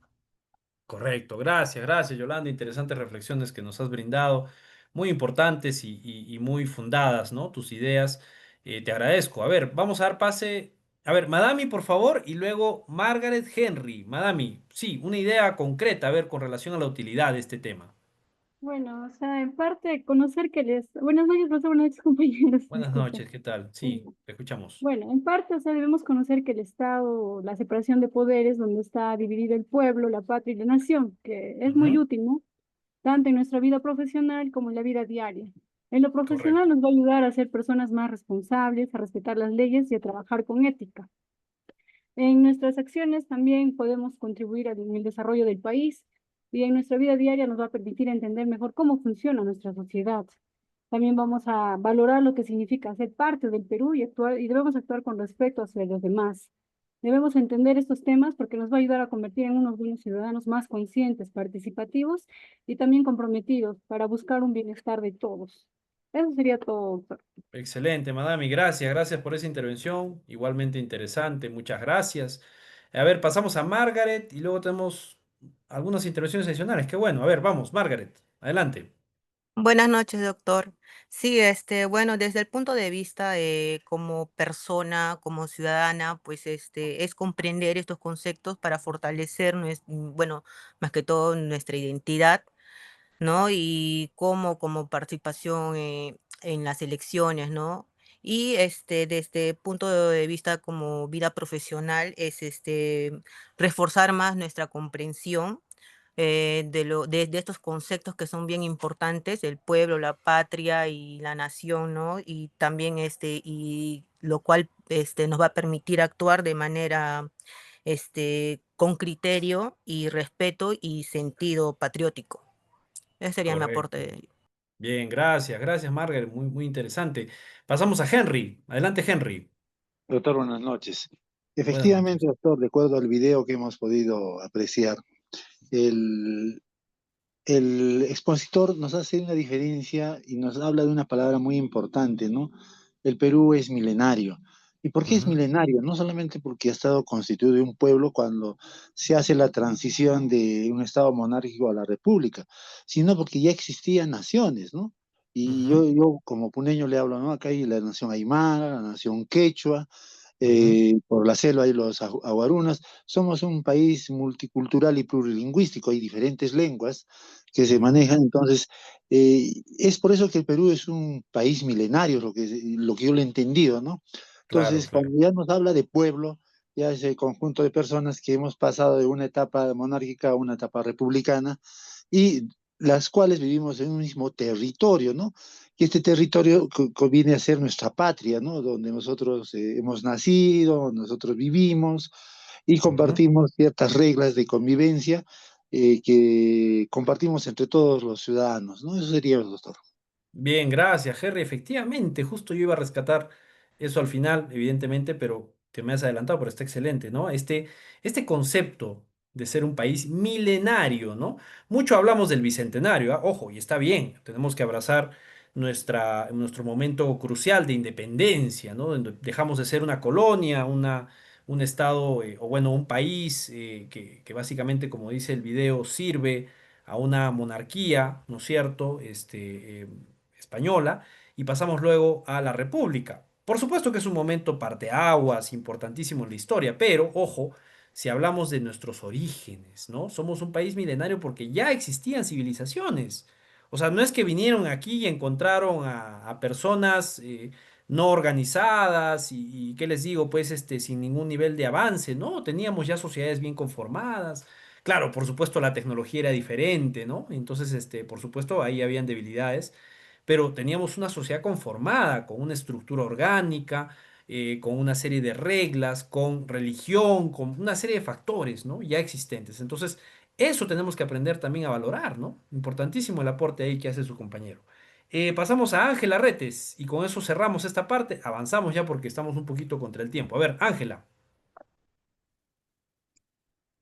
Correcto, gracias, Yolanda. Interesantes reflexiones que nos has brindado, muy importantes y muy fundadas, ¿no? Tus ideas, te agradezco. A ver, vamos a dar pase. A ver, Madami, por favor, y luego Margaret Henry. Madami, sí, una idea concreta, a ver, con relación a la utilidad de este tema. Bueno, o sea, en parte conocer que les. Buenas noches, profesor, buenas noches, compañeros. Buenas Disculpe. noches, ¿qué tal? Sí, te escuchamos. Bueno, en parte, o sea, debemos conocer que el Estado, la separación de poderes, donde está dividido el pueblo, la patria y la nación, que es muy útil, ¿no? tanto en nuestra vida profesional como en la vida diaria. En lo profesional nos va a ayudar a ser personas más responsables, a respetar las leyes y a trabajar con ética. En nuestras acciones también podemos contribuir en el desarrollo del país y en nuestra vida diaria nos va a permitir entender mejor cómo funciona nuestra sociedad. También vamos a valorar lo que significa ser parte del Perú y debemos actuar con respeto hacia los demás. Debemos entender estos temas porque nos va a ayudar a convertir en unos buenos ciudadanos más conscientes, participativos y también comprometidos para buscar un bienestar de todos. Eso sería todo, doctor. Excelente, Madame, gracias por esa intervención, igualmente interesante, muchas gracias. A ver, pasamos a Margaret y luego tenemos algunas intervenciones adicionales. Qué bueno, a ver, vamos, Margaret, adelante. Buenas noches, doctor. Sí, bueno, desde el punto de vista como persona, como ciudadana, pues es comprender estos conceptos para fortalecer, bueno, más que todo nuestra identidad, ¿no? Y como participación en las elecciones, ¿no? Y desde el punto de vista como vida profesional es reforzar más nuestra comprensión de estos conceptos que son bien importantes, el pueblo, la patria y la nación, ¿no? Y también y lo cual nos va a permitir actuar de manera con criterio y respeto y sentido patriótico. Ese sería mi Correcto. aporte. Bien, gracias, Margaret, muy interesante. Pasamos a Henry, adelante, Henry. Doctor, buenas noches. Buenas noches. Efectivamente, doctor, de acuerdo al video que hemos podido apreciar, el, el expositor nos hace una diferencia y nos habla de una palabra muy importante, ¿no? El Perú es milenario. ¿Y por qué es milenario? No solamente porque ha estado constituido de un pueblo cuando se hace la transición de un estado monárquico a la república, sino porque ya existían naciones, ¿no? Y yo como puneño le hablo, ¿no? Acá hay la nación aymara, la nación quechua, por la selva hay los aguarunas. Somos un país multicultural y plurilingüístico, hay diferentes lenguas que se manejan, entonces es por eso que el Perú es un país milenario, lo que yo lo he entendido, ¿no? Entonces, Claro. cuando ya nos habla de pueblo, ya es el conjunto de personas que hemos pasado de una etapa monárquica a una etapa republicana y las cuales vivimos en un mismo territorio, ¿no? Y este territorio viene a ser nuestra patria, ¿no? Donde nosotros hemos nacido, nosotros vivimos y compartimos ciertas reglas de convivencia que compartimos entre todos los ciudadanos, ¿no? Eso sería, doctor. Bien, gracias, Henry. Efectivamente, justo yo iba a rescatar eso al final, evidentemente, pero te me has adelantado, pero está excelente, ¿no? Este concepto de ser un país milenario, ¿no? Mucho hablamos del bicentenario, ¿ah? Ojo, y está bien, tenemos que abrazar nuestro momento crucial de independencia, ¿no? Donde dejamos de ser una colonia, un estado, o bueno, un país que básicamente, como dice el video, sirve a una monarquía, ¿no es cierto? Española y pasamos luego a la República. Por supuesto que es un momento parteaguas, importantísimo en la historia, pero ojo, si hablamos de nuestros orígenes, ¿no? Somos un país milenario porque ya existían civilizaciones. O sea, no es que vinieron aquí y encontraron a personas no organizadas y, ¿qué les digo? Pues sin ningún nivel de avance, ¿no? Teníamos ya sociedades bien conformadas. Claro, por supuesto la tecnología era diferente, ¿no? Entonces, por supuesto, ahí habían debilidades, pero teníamos una sociedad conformada, con una estructura orgánica, con una serie de reglas, con religión, con una serie de factores, ¿no? Ya existentes. Entonces, eso tenemos que aprender también a valorar, ¿no? Importantísimo el aporte ahí que hace su compañero. Pasamos a Ángela Retes y con eso cerramos esta parte. Avanzamos ya porque estamos un poquito contra el tiempo. A ver, Ángela.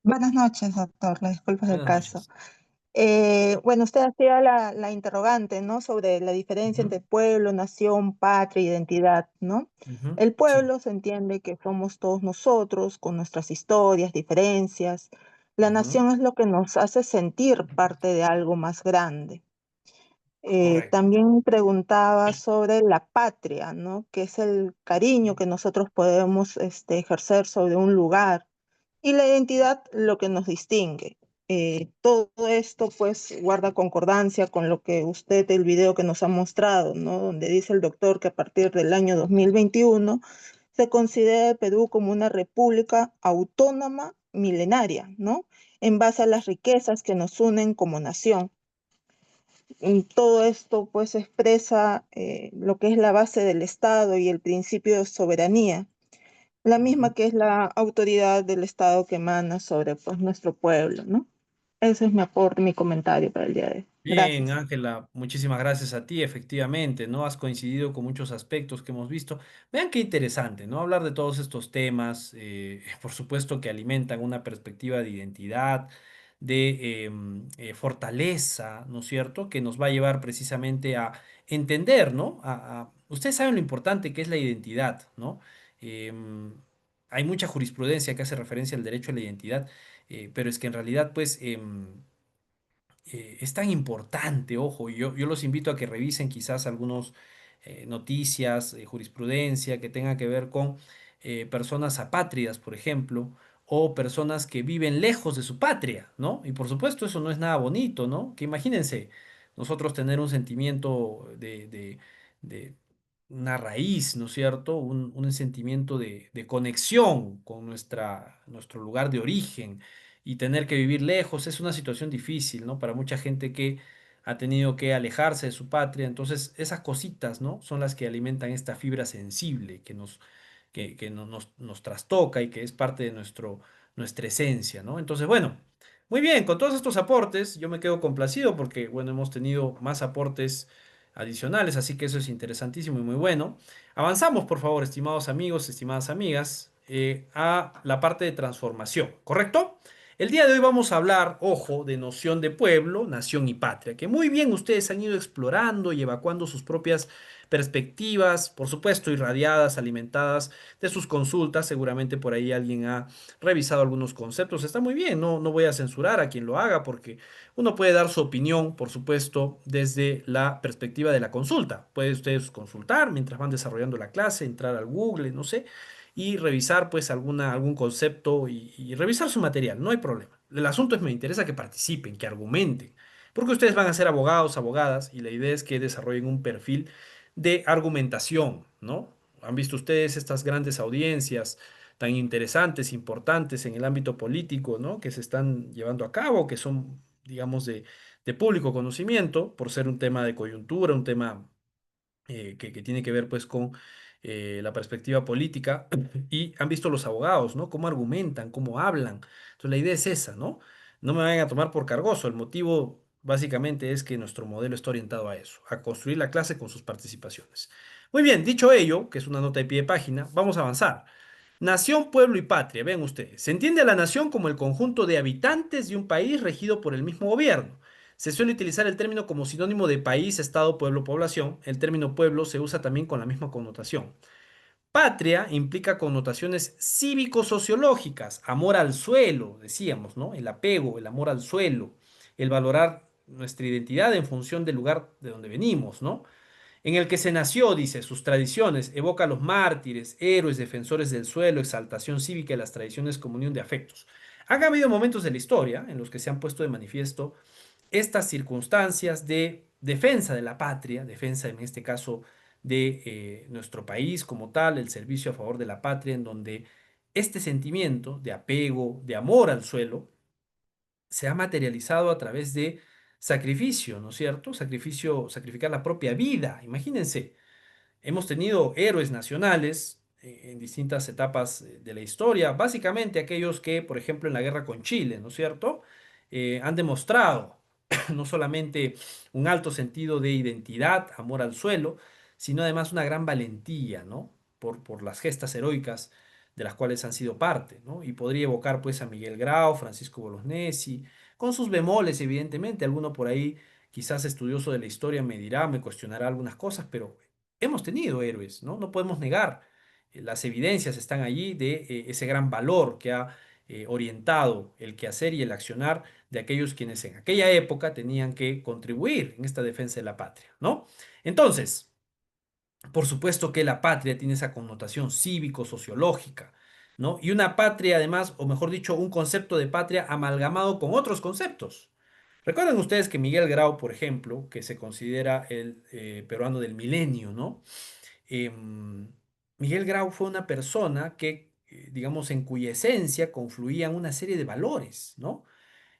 Buenas noches, doctor. Las disculpas del Buenas caso. noches. Bueno, usted hacía la interrogante, ¿no? Sobre la diferencia entre pueblo, nación, patria, identidad, ¿no? El pueblo se entiende que somos todos nosotros, con nuestras historias, diferencias. La nación es lo que nos hace sentir parte de algo más grande. También preguntaba sobre la patria, ¿no? Que es el cariño que nosotros podemos ejercer sobre un lugar y la identidad lo que nos distingue. Todo esto pues guarda concordancia con lo que usted, el video que nos ha mostrado, ¿no? Donde dice el doctor que a partir del año 2021 se considera el Perú como una república autónoma milenaria, ¿no? En base a las riquezas que nos unen como nación. todo esto pues expresa lo que es la base del Estado y el principio de soberanía, la misma que es la autoridad del Estado que emana sobre pues nuestro pueblo, ¿no? Ese es mi aporte, mi comentario para el día de hoy. Bien, Gracias. Ángela, muchísimas gracias a ti, efectivamente, ¿no? Has coincidido con muchos aspectos que hemos visto. Vean qué interesante, ¿no? Hablar de todos estos temas, por supuesto que alimentan una perspectiva de identidad, de fortaleza, ¿no es cierto? Que nos va a llevar precisamente a entender, ¿no? Ustedes saben lo importante que es la identidad, ¿no? Hay mucha jurisprudencia que hace referencia al derecho a la identidad, pero es que en realidad, pues es tan importante, ojo, yo los invito a que revisen quizás algunas noticias, jurisprudencia que tenga que ver con personas apátridas, por ejemplo, o personas que viven lejos de su patria, ¿no? Y por supuesto eso no es nada bonito, ¿no? Que imagínense nosotros tener un sentimiento de una raíz, ¿no es cierto? Un sentimiento de conexión con nuestro lugar de origen y tener que vivir lejos es una situación difícil, ¿no? Para mucha gente que ha tenido que alejarse de su patria. Entonces, esas cositas, ¿no? Son las que alimentan esta fibra sensible que nos trastoca y que es parte de nuestra esencia, ¿no? Entonces, bueno, muy bien, con todos estos aportes, yo me quedo complacido porque, bueno, hemos tenido más aportes adicionales, así que eso es interesantísimo y muy bueno. Avanzamos, por favor, estimados amigos, estimadas amigas, a la parte de transformación, ¿correcto? El día de hoy vamos a hablar, ojo, de noción de pueblo, nación y patria, que muy bien ustedes han ido explorando y evacuando sus propias perspectivas, por supuesto, irradiadas, alimentadas de sus consultas. Seguramente por ahí alguien ha revisado algunos conceptos. Está muy bien, no voy a censurar a quien lo haga porque uno puede dar su opinión, por supuesto, desde la perspectiva de la consulta. Pueden ustedes consultar mientras van desarrollando la clase, entrar al Google, no sé, y revisar pues algún concepto y revisar su material, no hay problema. El asunto es me interesa que participen, que argumenten, porque ustedes van a ser abogados, abogadas, y la idea es que desarrollen un perfil de argumentación, ¿no? Han visto ustedes estas grandes audiencias tan interesantes, importantes en el ámbito político, ¿no? Que se están llevando a cabo, que son, digamos, de público conocimiento, por ser un tema de coyuntura, un tema que tiene que ver pues con la perspectiva política y han visto los abogados, ¿no? Cómo argumentan, cómo hablan. Entonces la idea es esa, ¿no? No me vayan a tomar por cargoso. El motivo básicamente es que nuestro modelo está orientado a eso, a construir la clase con sus participaciones. Muy bien, dicho ello, que es una nota de pie de página, vamos a avanzar. Nación, pueblo y patria. Vean ustedes. Se entiende a la nación como el conjunto de habitantes de un país regido por el mismo gobierno. Se suele utilizar el término como sinónimo de país, estado, pueblo, población. El término pueblo se usa también con la misma connotación. Patria implica connotaciones cívico-sociológicas, amor al suelo, decíamos, ¿no? El apego, el amor al suelo, el valorar nuestra identidad en función del lugar de donde venimos, ¿no? En el que se nació, dice, sus tradiciones, evoca a los mártires, héroes, defensores del suelo, exaltación cívica y las tradiciones como unión de afectos. Han habido momentos de la historia en los que se han puesto de manifiesto estas circunstancias de defensa de la patria, defensa en este caso de nuestro país como tal, el servicio a favor de la patria, en donde este sentimiento de apego, de amor al suelo, se ha materializado a través de sacrificio, ¿no es cierto? Sacrificio, sacrificar la propia vida. Imagínense, hemos tenido héroes nacionales en distintas etapas de la historia, básicamente aquellos que, por ejemplo, en la guerra con Chile, ¿no es cierto? Han demostrado no solamente un alto sentido de identidad, amor al suelo, sino además una gran valentía, ¿no? Por las gestas heroicas de las cuales han sido parte, ¿no? Y podría evocar pues a Miguel Grau, Francisco Bolognesi, con sus bemoles, evidentemente, alguno por ahí quizás estudioso de la historia me dirá, me cuestionará algunas cosas, pero hemos tenido héroes, ¿no? No podemos negar, las evidencias están allí de ese gran valor que ha orientado el quehacer y el accionar de aquellos quienes en aquella época tenían que contribuir en esta defensa de la patria, ¿no? Entonces, por supuesto que la patria tiene esa connotación cívico-sociológica, ¿no? Y una patria, además, o mejor dicho, un concepto de patria amalgamado con otros conceptos. Recuerden ustedes que Miguel Grau, por ejemplo, que se considera el peruano del milenio, ¿no? Em, Miguel Grau fue una persona que, digamos, en cuya esencia confluían una serie de valores, ¿no?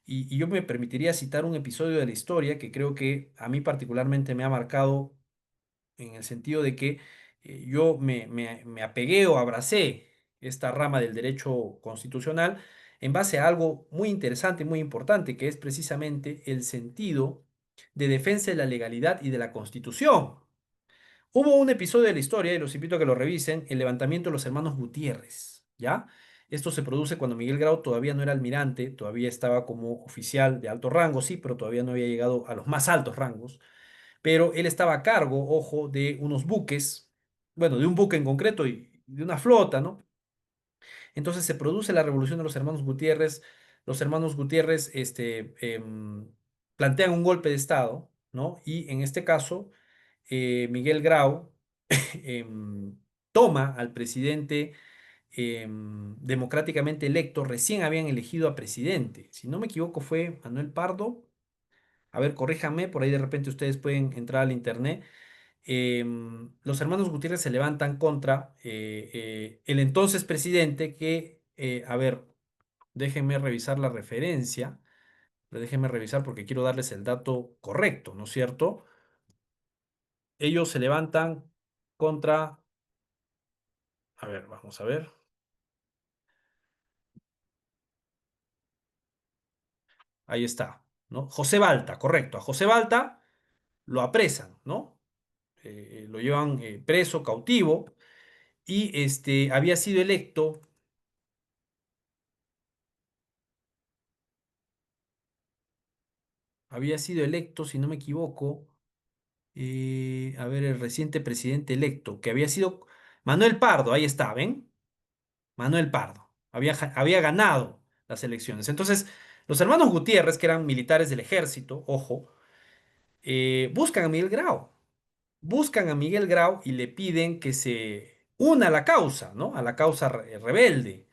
Y yo me permitiría citar un episodio de la historia que creo que a mí particularmente me ha marcado en el sentido de que yo me apegué o abracé esta rama del derecho constitucional en base a algo muy interesante, muy importante, que es precisamente el sentido de defensa de la legalidad y de la Constitución. Hubo un episodio de la historia, y los invito a que lo revisen, el levantamiento de los hermanos Gutiérrez, ¿ya? Esto se produce cuando Miguel Grau todavía no era almirante, todavía estaba como oficial de alto rango, sí, pero todavía no había llegado a los más altos rangos. Pero él estaba a cargo, ojo, de unos buques, bueno, de un buque en concreto y de una flota, ¿no? Entonces se produce la revolución de los hermanos Gutiérrez. Los hermanos Gutiérrez plantean un golpe de Estado, ¿no? Y en este caso, Miguel Grau em, toma al presidente democráticamente electo, recién habían elegido a presidente. Si no me equivoco, fue Manuel Pardo. A ver, corríjame, por ahí de repente ustedes pueden entrar al internet. Los hermanos Gutiérrez se levantan contra el entonces presidente que, a ver, déjenme revisar la referencia, déjenme revisar porque quiero darles el dato correcto, ¿no es cierto? Ellos se levantan contra, a ver, vamos a ver. Ahí está, ¿no? José Balta, correcto. A José Balta lo apresan, ¿no? Lo llevan preso, cautivo, y había sido electo, si no me equivoco, a ver, el reciente presidente electo, que había sido Manuel Pardo, ahí está, ¿ven? Manuel Pardo, había ganado las elecciones. Entonces, los hermanos Gutiérrez, que eran militares del ejército, ojo, buscan a Miguel Grau. Buscan a Miguel Grau y le piden que se una a la causa, ¿no? A la causa rebelde,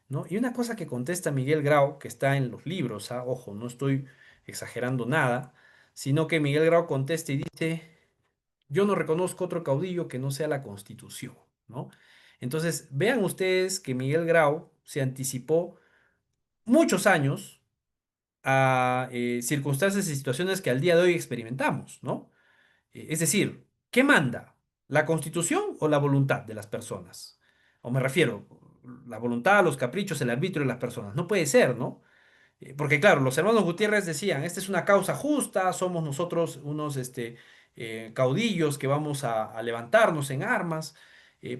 ¿no? Y una cosa que contesta Miguel Grau, que está en los libros, ojo, no estoy exagerando nada, sino que Miguel Grau contesta y dice, yo no reconozco otro caudillo que no sea la Constitución, ¿no? Entonces, vean ustedes que Miguel Grau se anticipó muchos años a circunstancias y situaciones que al día de hoy experimentamos, ¿no? Es decir, ¿qué manda? ¿La Constitución o la voluntad de las personas? O me refiero, la voluntad, los caprichos, el arbitrio de las personas. No puede ser, ¿no? Porque claro, los hermanos Gutiérrez decían, esta es una causa justa, somos nosotros unos caudillos que vamos a levantarnos en armas,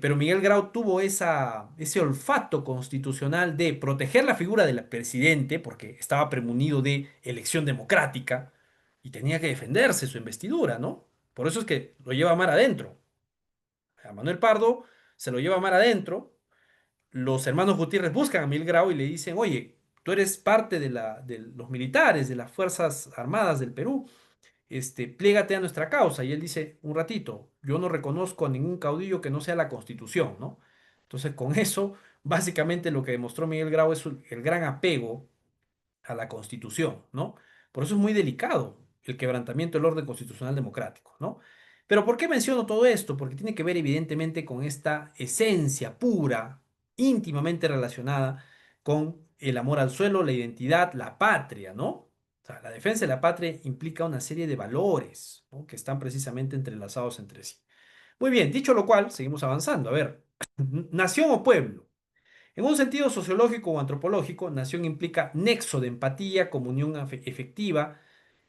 pero Miguel Grau tuvo ese olfato constitucional de proteger la figura del presidente, porque estaba premunido de elección democrática y tenía que defenderse su investidura, ¿no? Por eso es que lo lleva mar adentro. A Manuel Pardo se lo lleva mar adentro, los hermanos Gutiérrez buscan a Miguel Grau y le dicen, oye, tú eres parte de los militares, de las Fuerzas Armadas del Perú, pliégate a nuestra causa. Y él dice, un ratito, yo no reconozco a ningún caudillo que no sea la Constitución, ¿no? Entonces, con eso, básicamente lo que demostró Miguel Grau es el gran apego a la Constitución, ¿no? Por eso es muy delicado el quebrantamiento del orden constitucional democrático, ¿no? Pero ¿por qué menciono todo esto? Porque tiene que ver evidentemente con esta esencia pura, íntimamente relacionada con el amor al suelo, la identidad, la patria, ¿no? O sea, la defensa de la patria implica una serie de valores, ¿no? Que están precisamente entrelazados entre sí. Muy bien, dicho lo cual, seguimos avanzando. A ver, nación o pueblo. En un sentido sociológico o antropológico, nación implica nexo de empatía, comunión efectiva,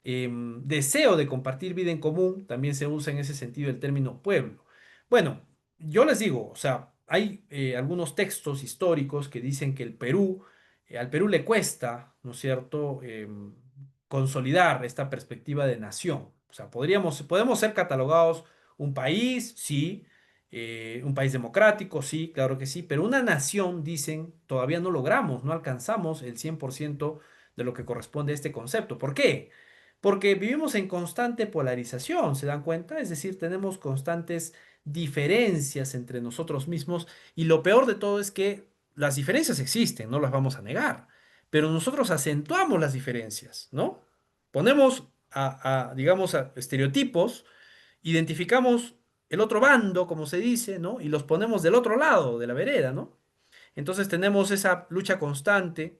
deseo de compartir vida en común, también se usa en ese sentido el término pueblo. Bueno, yo les digo, o sea, hay algunos textos históricos que dicen que al Perú le cuesta, ¿no es cierto?, consolidar esta perspectiva de nación. O sea, podemos ser catalogados un país, sí, un país democrático, sí, claro que sí, pero una nación, dicen, todavía no logramos, no alcanzamos el 100% de lo que corresponde a este concepto. ¿Por qué? Porque vivimos en constante polarización, ¿se dan cuenta? Es decir, tenemos constantes diferencias entre nosotros mismos y lo peor de todo es que las diferencias existen, no las vamos a negar, pero nosotros acentuamos las diferencias, ¿no? Ponemos digamos, a estereotipos, identificamos el otro bando, como se dice, ¿no? Y los ponemos del otro lado de la vereda, ¿no? Entonces tenemos esa lucha constante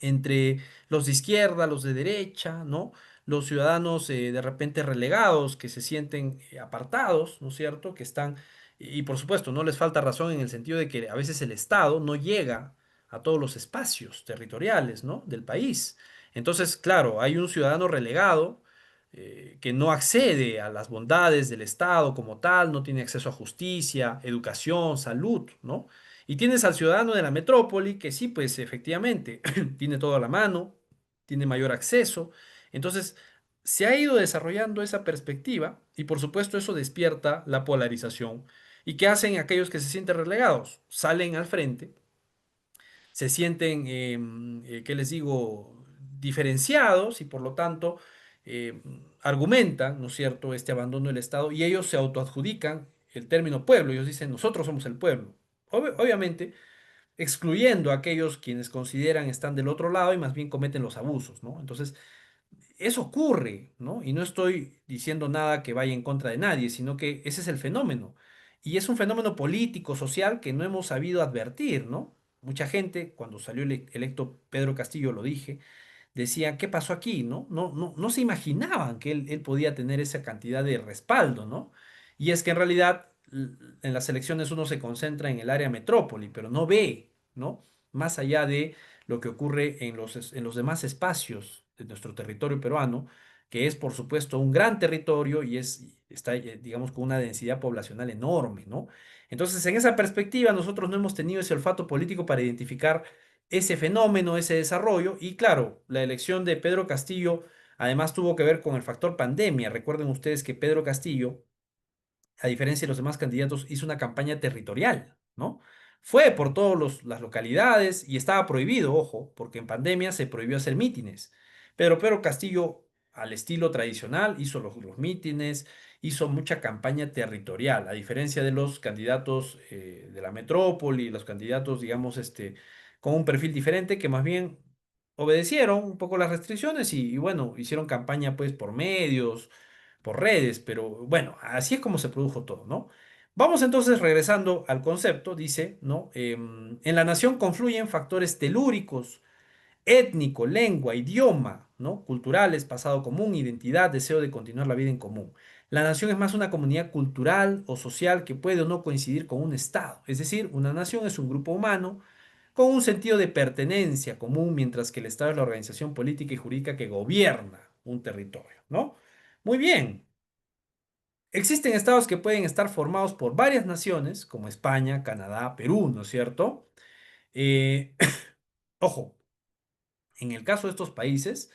entre los de izquierda, los de derecha, ¿no? Los ciudadanos de repente relegados, que se sienten apartados, ¿no es cierto? Que están, y por supuesto, no les falta razón en el sentido de que a veces el Estado no llega a todos los espacios territoriales, ¿no? Del país. Entonces, claro, hay un ciudadano relegado que no accede a las bondades del Estado como tal, no tiene acceso a justicia, educación, salud, ¿no? Y tienes al ciudadano de la metrópoli que sí, pues efectivamente, tiene todo a la mano, tiene mayor acceso. Entonces, se ha ido desarrollando esa perspectiva y por supuesto eso despierta la polarización. ¿Y qué hacen aquellos que se sienten relegados? Salen al frente, se sienten, ¿qué les digo?, diferenciados y por lo tanto argumentan, ¿no es cierto?, este abandono del Estado y ellos se autoadjudican el término pueblo. Ellos dicen, nosotros somos el pueblo. Obviamente, excluyendo a aquellos quienes consideran están del otro lado y más bien cometen los abusos, ¿no? Entonces, eso ocurre, ¿no? Y no estoy diciendo nada que vaya en contra de nadie, sino que ese es el fenómeno. Y es un fenómeno político, social, que no hemos sabido advertir, ¿no? Mucha gente, cuando salió electo Pedro Castillo, lo dije, decían, ¿qué pasó aquí? No se imaginaban que él podía tener esa cantidad de respaldo, ¿no? Y es que en realidad en las elecciones uno se concentra en el área metrópoli, pero no ve, ¿no? Más allá de lo que ocurre en los demás espacios de nuestro territorio peruano, que es por supuesto un gran territorio y está, digamos, con una densidad poblacional enorme, ¿no? Entonces, en esa perspectiva, nosotros no hemos tenido ese olfato político para identificar ese fenómeno, ese desarrollo. Y claro, la elección de Pedro Castillo además tuvo que ver con el factor pandemia. Recuerden ustedes que Pedro Castillo, a diferencia de los demás candidatos, hizo una campaña territorial, ¿no? Fue por todas las localidades y estaba prohibido, ojo, porque en pandemia se prohibió hacer mítines. Pero Pedro Castillo, al estilo tradicional, hizo los mítines, hizo mucha campaña territorial, a diferencia de los candidatos de la metrópoli, los candidatos, digamos, con un perfil diferente, que más bien obedecieron un poco las restricciones y bueno, hicieron campaña pues por medios, por redes, pero bueno, así es como se produjo todo, ¿no? Vamos entonces regresando al concepto, dice, ¿no? En la nación confluyen factores telúricos, étnico, lengua, idioma, ¿no? Culturales, pasado común, identidad, deseo de continuar la vida en común. La nación es más una comunidad cultural o social que puede o no coincidir con un Estado. Es decir, una nación es un grupo humano con un sentido de pertenencia común, mientras que el Estado es la organización política y jurídica que gobierna un territorio, ¿no? Muy bien. Existen estados que pueden estar formados por varias naciones, como España, Canadá, Perú, ¿no es cierto? Eh, ojo, en el caso de estos países,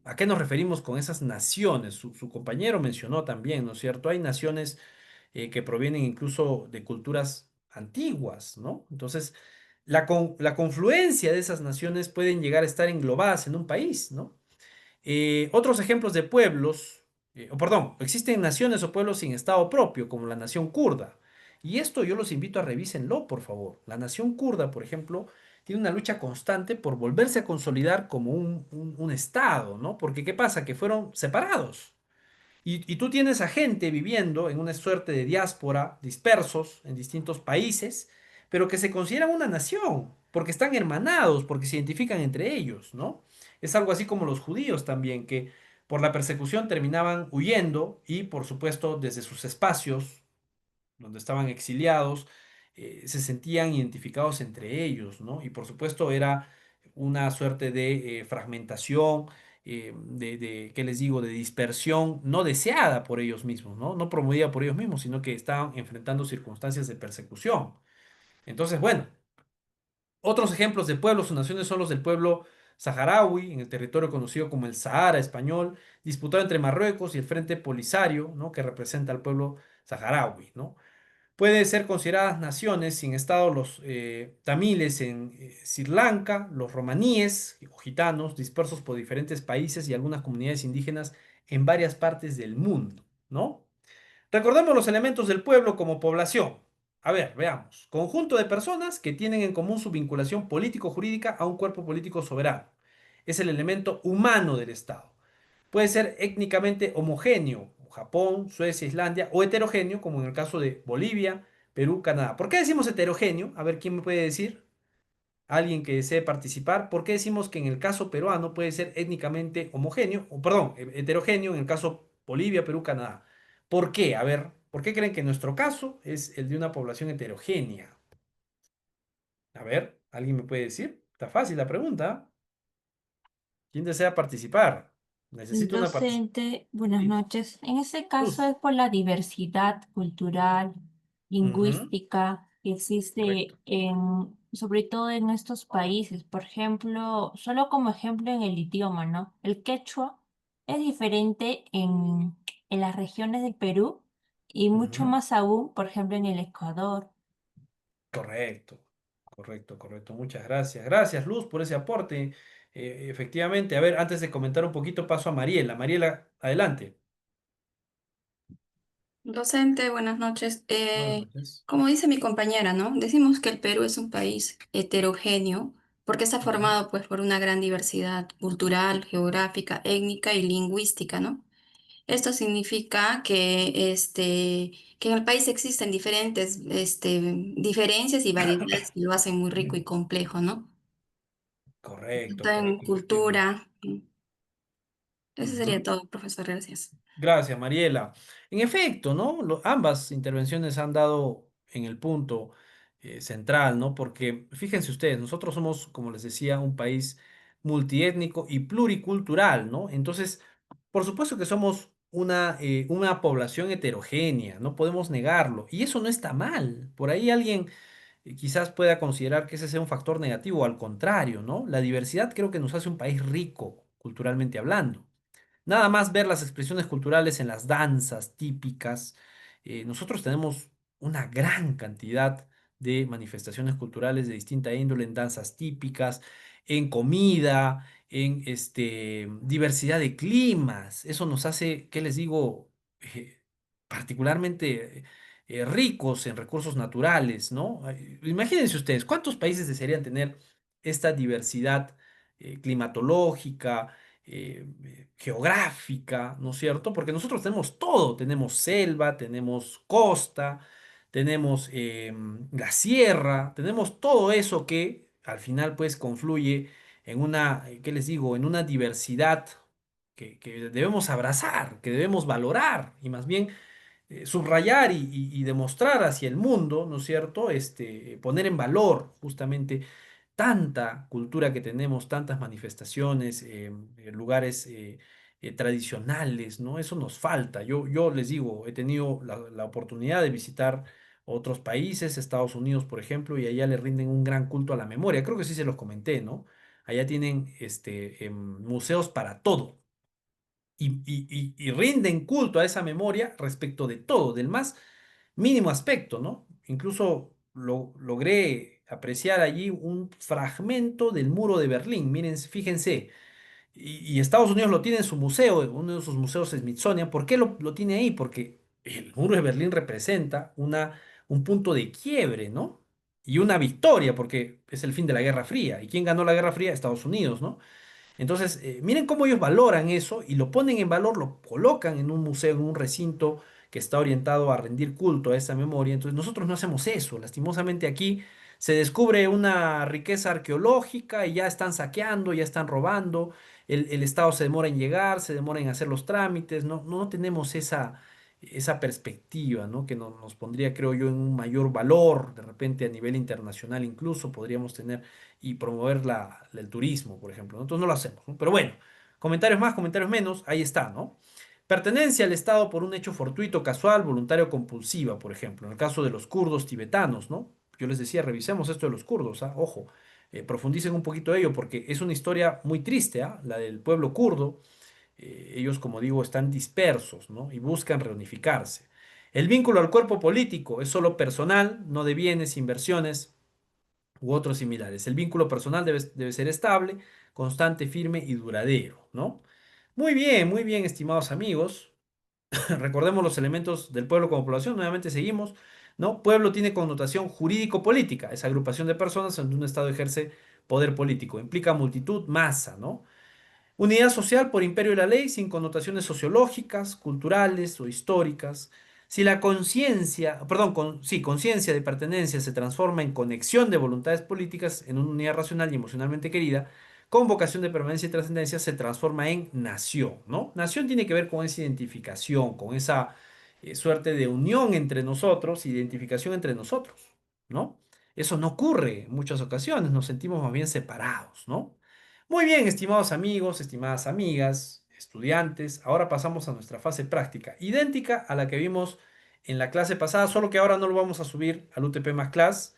¿a qué nos referimos con esas naciones? Su compañero mencionó también, ¿no es cierto? Hay naciones que provienen incluso de culturas antiguas, ¿no? Entonces, la confluencia de esas naciones pueden llegar a estar englobadas en un país, ¿no? Otros ejemplos de pueblos, o perdón, existen naciones o pueblos sin estado propio, como la nación kurda. Y esto yo los invito a revísenlo, por favor. La nación kurda, por ejemplo, tiene una lucha constante por volverse a consolidar como un estado, ¿no? Porque ¿qué pasa? Que fueron separados. Y tú tienes a gente viviendo en una suerte de diáspora, dispersos en distintos países, pero que se consideran una nación, porque están hermanados, porque se identifican entre ellos, ¿no? Es algo así como los judíos también, que por la persecución terminaban huyendo y, por supuesto, desde sus espacios donde estaban exiliados, se sentían identificados entre ellos, ¿no? Y por supuesto era una suerte de fragmentación, ¿qué les digo?, de dispersión no deseada por ellos mismos, ¿no? No promovida por ellos mismos, sino que estaban enfrentando circunstancias de persecución. Entonces, bueno, otros ejemplos de pueblos o naciones son los del pueblo saharaui, en el territorio conocido como el Sahara español, disputado entre Marruecos y el Frente Polisario, ¿no?, que representa al pueblo saharaui, ¿no? Pueden ser consideradas naciones sin estado los tamiles en Sri Lanka, los romaníes o gitanos dispersos por diferentes países y algunas comunidades indígenas en varias partes del mundo, ¿no? Recordemos los elementos del pueblo como población. A ver, veamos. Conjunto de personas que tienen en común su vinculación político-jurídica a un cuerpo político soberano. Es el elemento humano del Estado. Puede ser étnicamente homogéneo, Japón, Suecia, Islandia, o heterogéneo, como en el caso de Bolivia, Perú, Canadá. ¿Por qué decimos heterogéneo? A ver, ¿quién me puede decir? alguien que desee participar. ¿Por qué decimos que en el caso peruano puede ser étnicamente homogéneo, o perdón, heterogéneo en el caso Bolivia, Perú, Canadá? ¿Por qué? A ver, ¿por qué creen que nuestro caso es el de una población heterogénea? A ver, ¿alguien me puede decir? Está fácil la pregunta. ¿Quién desea participar? Necesito una participación. Docente, buenas noches. En este caso es por la diversidad cultural, lingüística que existe sobre todo en estos países. Por ejemplo, solo como ejemplo en el idioma, ¿no? El quechua es diferente en las regiones del Perú y mucho más aún, por ejemplo, en el Ecuador. Correcto, correcto, correcto. Muchas gracias. Gracias, Luz, por ese aporte. Efectivamente, a ver, antes de comentar un poquito, paso a Mariela. Mariela, adelante. Docente, buenas noches. Buenas noches. Como dice mi compañera, ¿no? Decimos que el Perú es un país heterogéneo porque está formado pues por una gran diversidad cultural, geográfica, étnica y lingüística, ¿no? Esto significa que en el país existen diferentes diferencias y variedades que lo hacen muy rico y complejo, ¿no? Correcto, Tanto en correcto, efectivamente. cultura. Eso sería todo, profesor. Gracias. Gracias, Mariela. En efecto, ¿no? Ambas intervenciones han dado en el punto central, ¿no? Porque fíjense ustedes, nosotros somos, como les decía, un país multiétnico y pluricultural, ¿no? Entonces, por supuesto que somos una población heterogénea, no podemos negarlo. Y eso no está mal. Por ahí alguien quizás pueda considerar que ese sea un factor negativo, al contrario, ¿no? La diversidad creo que nos hace un país rico, culturalmente hablando. Nada más ver las expresiones culturales en las danzas típicas. Nosotros tenemos una gran cantidad de manifestaciones culturales de distinta índole en danzas típicas, en comida, en diversidad de climas. Eso nos hace, ¿qué les digo? Particularmente ricos en recursos naturales, ¿no? Imagínense ustedes, ¿cuántos países desearían tener esta diversidad climatológica? Geográfica, ¿no es cierto? Porque nosotros tenemos todo, tenemos selva, tenemos costa, tenemos la sierra, tenemos todo eso que al final pues confluye en una, ¿qué les digo? En una diversidad que debemos abrazar, que debemos valorar y más bien subrayar y demostrar hacia el mundo, ¿no es cierto? Poner en valor justamente tanta cultura que tenemos, tantas manifestaciones, lugares tradicionales, ¿no? Eso nos falta. Yo les digo, he tenido la oportunidad de visitar otros países, Estados Unidos, por ejemplo, y allá le rinden un gran culto a la memoria. Creo que sí se los comenté, ¿no? Allá tienen museos para todo y rinden culto a esa memoria respecto de todo, del más mínimo aspecto, ¿no? Incluso logré apreciar allí un fragmento del muro de Berlín, miren, fíjense, y Estados Unidos lo tiene en su museo, en uno de sus museos Smithsonian. ¿Por qué lo tiene ahí? Porque el muro de Berlín representa un punto de quiebre, ¿no? Y una victoria, porque es el fin de la Guerra Fría. ¿Y quién ganó la Guerra Fría? Estados Unidos, ¿no? Entonces, miren cómo ellos valoran eso y lo ponen en valor, lo colocan en un museo, en un recinto que está orientado a rendir culto a esa memoria. Entonces, nosotros no hacemos eso. Lastimosamente aquí se descubre una riqueza arqueológica y ya están saqueando, ya están robando. El Estado se demora en llegar, se demora en hacer los trámites. No tenemos esa perspectiva, ¿no? Que nos pondría, creo yo, en un mayor valor, de repente a nivel internacional incluso podríamos tener y promover el turismo, por ejemplo. Nosotros no lo hacemos, ¿no? Pero bueno, comentarios más, comentarios menos, ahí está, ¿no? Pertenencia al Estado por un hecho fortuito, casual, voluntario o compulsiva, por ejemplo, en el caso de los kurdos tibetanos, ¿no? Yo les decía, revisemos esto de los kurdos, ¿ah? Ojo, profundicen un poquito de ello porque es una historia muy triste, ¿ah? La del pueblo kurdo. Ellos, como digo, están dispersos, ¿no? Y buscan reunificarse. El vínculo al cuerpo político es solo personal, no de bienes, inversiones u otros similares. El vínculo personal debe ser estable, constante, firme y duradero, ¿no? Muy bien, estimados amigos. Recordemos los elementos del pueblo como población. Nuevamente seguimos, ¿no? Pueblo tiene connotación jurídico-política. Es agrupación de personas donde un Estado ejerce poder político. Implica multitud, masa, ¿no? Unidad social por imperio de la ley sin connotaciones sociológicas, culturales o históricas. Si la conciencia, perdón, sí, conciencia de pertenencia se transforma en conexión de voluntades políticas en una unidad racional y emocionalmente querida, con vocación de permanencia y trascendencia se transforma en nación, ¿no? Nación tiene que ver con esa identificación, con esa suerte de unión entre nosotros, identificación entre nosotros, ¿no? Eso no ocurre en muchas ocasiones, nos sentimos más bien separados, ¿no? Muy bien, estimados amigos, estimadas amigas, estudiantes, ahora pasamos a nuestra fase práctica, idéntica a la que vimos en la clase pasada, solo que ahora no lo vamos a subir al UTP más class.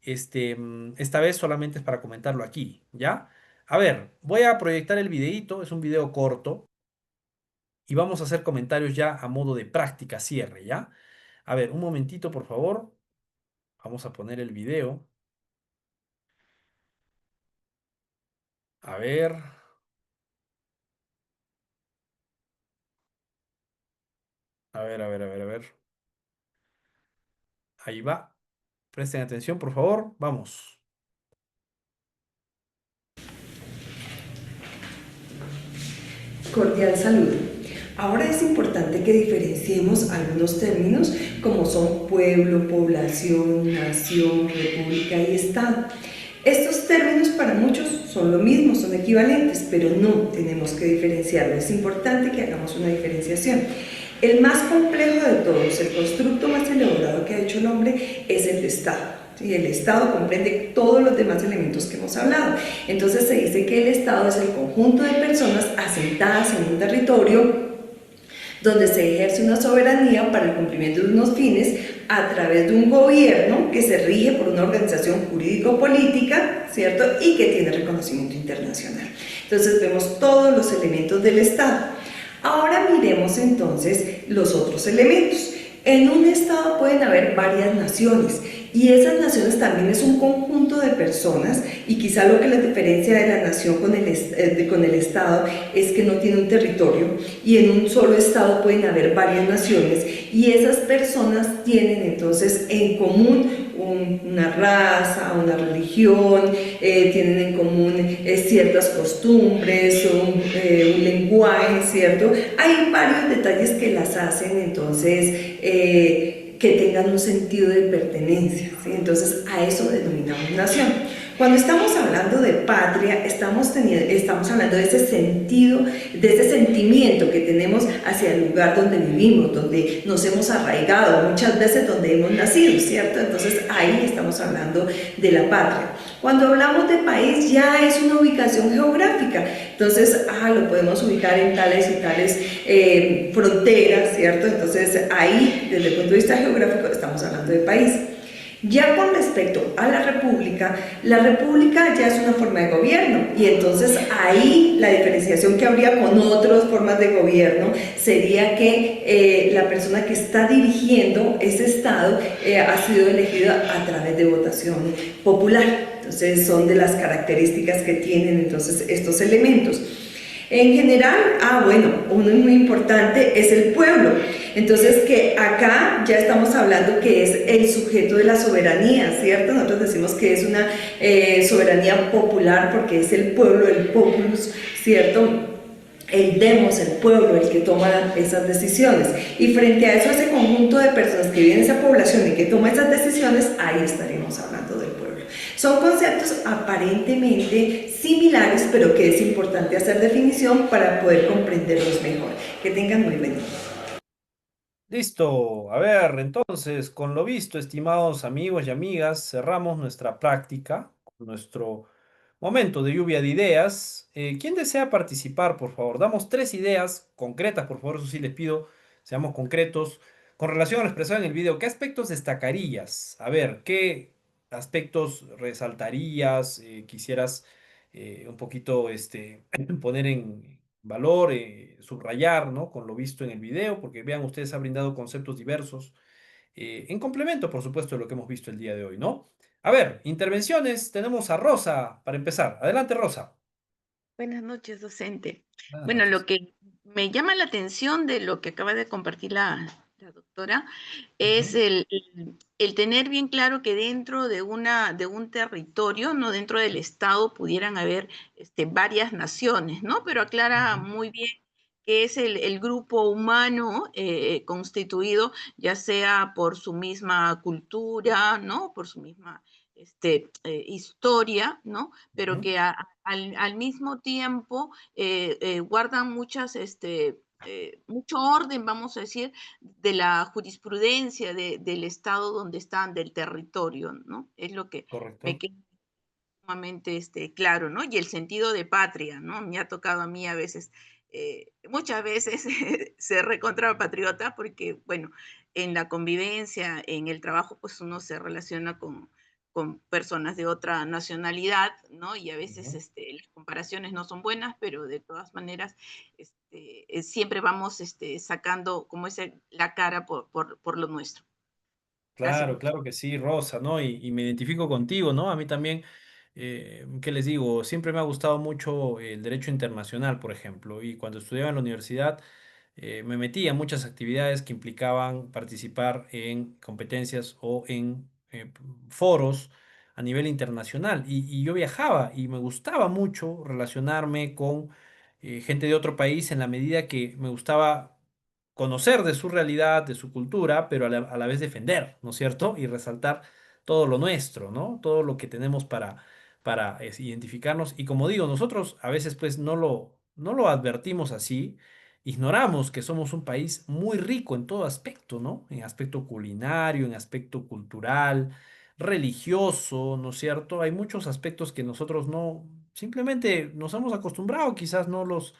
Esta vez solamente es para comentarlo aquí, ¿ya? A ver, voy a proyectar el videíto, es un video corto, y vamos a hacer comentarios ya a modo de práctica cierre, ¿ya? A ver, un momentito, por favor. Vamos a poner el video. A ver. A ver, a ver, a ver, a ver. Ahí va. Presten atención, por favor. Vamos. Cordial saludo. Ahora es importante que diferenciemos algunos términos como son pueblo, población, nación, república y estado. Estos términos para muchos son lo mismo, son equivalentes, pero no tenemos que diferenciarlo. Es importante que hagamos una diferenciación. El más complejo de todos, el constructo más elaborado que ha hecho el hombre es el Estado. Y el Estado comprende todos los demás elementos que hemos hablado. Entonces se dice que el Estado es el conjunto de personas asentadas en un territorio donde se ejerce una soberanía para el cumplimiento de unos fines a través de un gobierno que se rige por una organización jurídico-política, ¿cierto? Y que tiene reconocimiento internacional. Entonces vemos todos los elementos del Estado. Ahora miremos entonces los otros elementos. En un Estado pueden haber varias naciones y esas naciones también es un conjunto de personas y quizá lo que la diferencia de la nación con el Estado es que no tiene un territorio y en un solo Estado pueden haber varias naciones y esas personas tienen entonces en común una raza, una religión, tienen en común ciertas costumbres, un lenguaje, ¿cierto? Hay varios detalles que las hacen entonces que tengan un sentido de pertenencia, ¿sí? Entonces a eso denominamos nación. Cuando estamos hablando de patria, estamos hablando de ese sentido, de ese sentimiento que tenemos hacia el lugar donde vivimos, donde nos hemos arraigado, muchas veces donde hemos nacido, ¿cierto? Entonces ahí estamos hablando de la patria. Cuando hablamos de país ya es una ubicación geográfica, entonces lo podemos ubicar en tales y tales fronteras, ¿cierto? Entonces ahí, desde el punto de vista geográfico, estamos hablando de país. Ya con respecto a la república ya es una forma de gobierno y entonces ahí la diferenciación que habría con otras formas de gobierno sería que la persona que está dirigiendo ese estado ha sido elegida a través de votación popular. Entonces son de las características que tienen entonces estos elementos. En general, uno muy importante es el pueblo. Entonces, que acá ya estamos hablando que es el sujeto de la soberanía, ¿cierto? Nosotros decimos que es una soberanía popular porque es el pueblo, el populus, ¿cierto? El demos, el pueblo, el que toma esas decisiones. Y frente a eso, ese conjunto de personas que viven en esa población y que toma esas decisiones, ahí estaríamos hablando del pueblo. Son conceptos aparentemente similares, pero que es importante hacer definición para poder comprenderlos mejor. Que tengan muy buen día. Listo. A ver, entonces, con lo visto, estimados amigos y amigas, cerramos nuestra práctica, nuestro momento de lluvia de ideas. ¿Quién desea participar, por favor? Damos 3 ideas concretas, por favor, eso sí les pido, seamos concretos. Con relación a lo expresado en el video, ¿qué aspectos destacarías? A ver, ¿qué aspectos resaltarías? Quisieras un poquito poner en valor, subrayar, ¿no? Con lo visto en el video, porque vean, ustedes han brindado conceptos diversos, en complemento, por supuesto, de lo que hemos visto el día de hoy, ¿no? A ver, intervenciones, tenemos a Rosa para empezar. Adelante, Rosa. Buenas noches, docente. Buenas Bueno, noches. lo que me llama la atención de lo que acaba de compartir la doctora es el tener bien claro que dentro de un territorio, no dentro del Estado, pudieran haber varias naciones, ¿no? Pero aclara muy bien que es el grupo humano constituido ya sea por su misma cultura, ¿no? Por su misma historia, ¿no? Pero que al mismo tiempo guardan mucho orden, vamos a decir, de la jurisprudencia del estado donde están, del territorio, ¿no? Es lo que me Correcto. queda sumamente claro, ¿no? Y el sentido de patria, ¿no? Me ha tocado a mí a veces, muchas veces, ser recontra patriota porque, bueno, en la convivencia, en el trabajo, pues uno se relaciona con personas de otra nacionalidad, ¿no? Y a veces las comparaciones no son buenas, pero de todas maneras siempre vamos sacando como la cara por lo nuestro. Gracias. Claro, claro que sí, Rosa, ¿no? Y me identifico contigo, ¿no? A mí también, ¿qué les digo? Siempre me ha gustado mucho el derecho internacional, por ejemplo, y cuando estudiaba en la universidad me metí a muchas actividades que implicaban participar en competencias o en foros a nivel internacional. Y yo viajaba y me gustaba mucho relacionarme con gente de otro país en la medida que me gustaba conocer de su realidad, de su cultura, pero a la vez defender, ¿no es cierto? Y resaltar todo lo nuestro, ¿no? Todo lo que tenemos para identificarnos. Y como digo, nosotros a veces pues no lo advertimos así, ignoramos que somos un país muy rico en todo aspecto, ¿no? En aspecto culinario, en aspecto cultural, religioso, ¿no es cierto? Hay muchos aspectos que nosotros no, simplemente nos hemos acostumbrado, quizás no los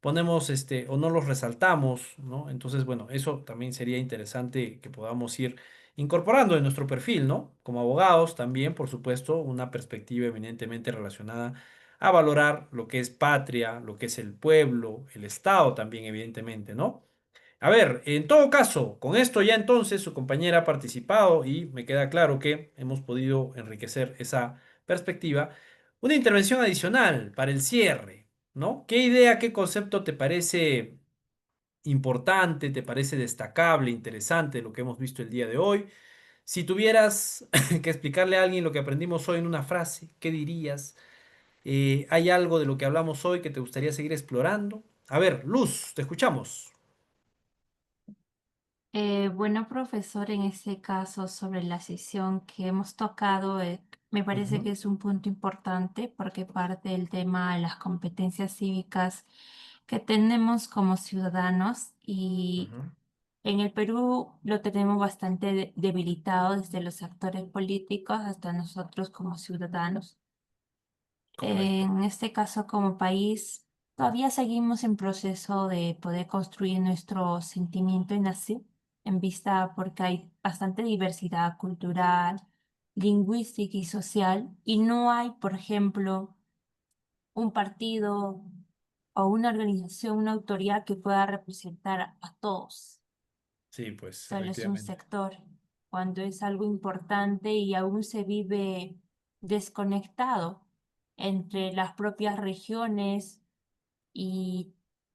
ponemos o no los resaltamos, ¿no? Entonces, bueno, eso también sería interesante que podamos ir incorporando en nuestro perfil, ¿no? Como abogados también, por supuesto, una perspectiva eminentemente relacionada a valorar lo que es patria, lo que es el pueblo, el Estado también, evidentemente, ¿no? A ver, en todo caso, con esto ya entonces su compañera ha participado y me queda claro que hemos podido enriquecer esa perspectiva. Una intervención adicional para el cierre, ¿no? ¿Qué idea, qué concepto te parece importante, te parece destacable, interesante lo que hemos visto el día de hoy? Si tuvieras que explicarle a alguien lo que aprendimos hoy en una frase, ¿qué dirías? ¿Hay algo de lo que hablamos hoy que te gustaría seguir explorando? A ver, Luz, te escuchamos. Bueno, profesor, en ese caso sobre la sesión que hemos tocado, me parece que Ujú, es un punto importante porque parte del tema de las competencias cívicas que tenemos como ciudadanos y ujú, en el Perú lo tenemos bastante debilitado desde los actores políticos hasta nosotros como ciudadanos. correcto. En este caso, como país, todavía seguimos en proceso de poder construir nuestro sentimiento en nación, en vista porque hay bastante diversidad cultural, lingüística y social, y no hay, por ejemplo, un partido o una organización, una autoridad que pueda representar a todos. Sí, pues, Solo es un efectivamente. sector, cuando es algo importante y aún se vive desconectado entre las propias regiones y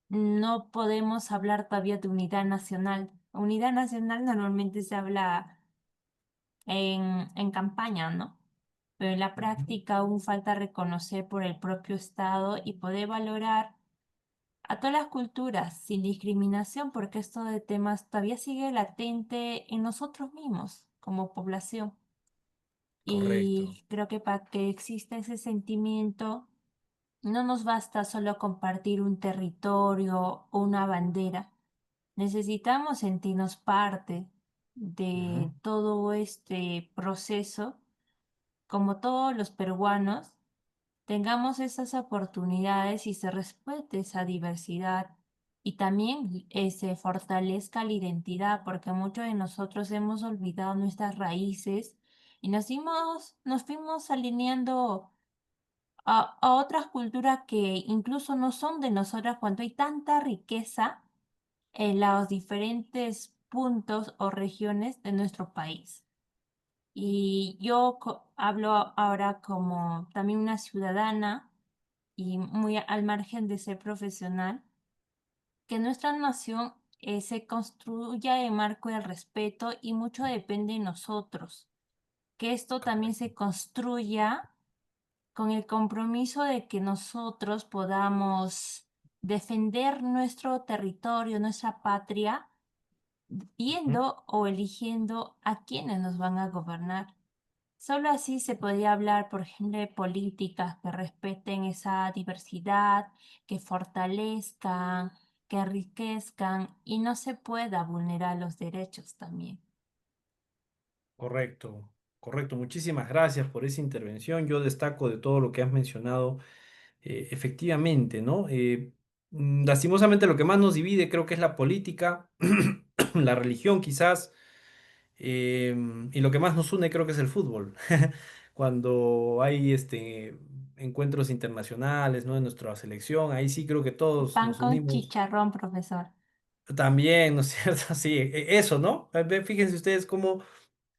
no podemos hablar todavía de unidad nacional. Unidad nacional normalmente se habla en campaña, ¿no? Pero en la Ujú, práctica aún falta reconocer por el propio Estado y poder valorar a todas las culturas sin discriminación, porque esto de temas todavía sigue latente en nosotros mismos como población. correcto. Y creo que para que exista ese sentimiento, no nos basta solo compartir un territorio o una bandera. Necesitamos sentirnos parte de Ujú, todo este proceso, como todos los peruanos tengamos esas oportunidades y se respete esa diversidad y también se fortalezca la identidad, porque muchos de nosotros hemos olvidado nuestras raíces y nos fuimos alineando a otras culturas que incluso no son de nosotras cuando hay tanta riqueza en los diferentes puntos o regiones de nuestro país. Y yo hablo ahora como también una ciudadana y muy al margen de ser profesional, que nuestra nación se construya en marco del respeto y mucho depende de nosotros, que esto también se construya con el compromiso de que nosotros podamos defender nuestro territorio, nuestra patria, yendo o eligiendo a quienes nos van a gobernar. Solo así se podría hablar, por ejemplo, de políticas que respeten esa diversidad, que fortalezcan, que enriquezcan y no se pueda vulnerar los derechos también. Correcto, correcto. Muchísimas gracias por esa intervención. Yo destaco de todo lo que has mencionado, efectivamente, ¿no? Lastimosamente lo que más nos divide creo que es la política, la religión quizás, y lo que más nos une creo que es el fútbol. Cuando hay encuentros internacionales, ¿no? De nuestra selección, ahí sí creo que todos Pan nos con unimos. chicharrón, profesor. También, ¿no es cierto? Sí, eso, ¿no? Fíjense ustedes cómo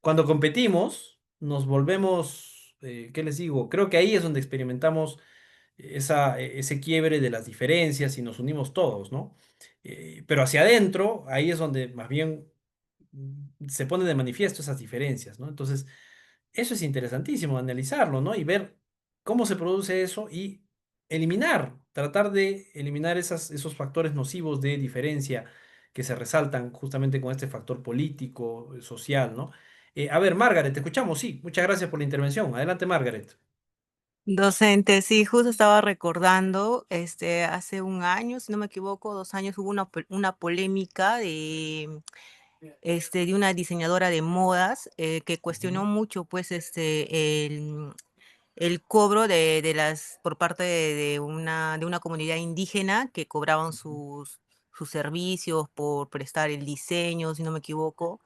cuando competimos nos volvemos, ¿qué les digo? Creo que ahí es donde experimentamos ese quiebre de las diferencias y nos unimos todos, ¿no? Pero hacia adentro, ahí es donde más bien se ponen de manifiesto esas diferencias, ¿no? Entonces, eso es interesantísimo, analizarlo, ¿no? Y ver cómo se produce eso y eliminar, tratar de eliminar esos factores nocivos de diferencia que se resaltan justamente con este factor político, social, ¿no? A ver, Margaret, te escuchamos, sí. Muchas gracias por la intervención. Adelante, Margaret. Docente, sí, justo estaba recordando, hace un año, si no me equivoco, 2 años, hubo una polémica de una diseñadora de modas que cuestionó mucho, pues, el cobro por parte de una comunidad indígena que cobraban sus servicios por prestar el diseño, si no me equivoco.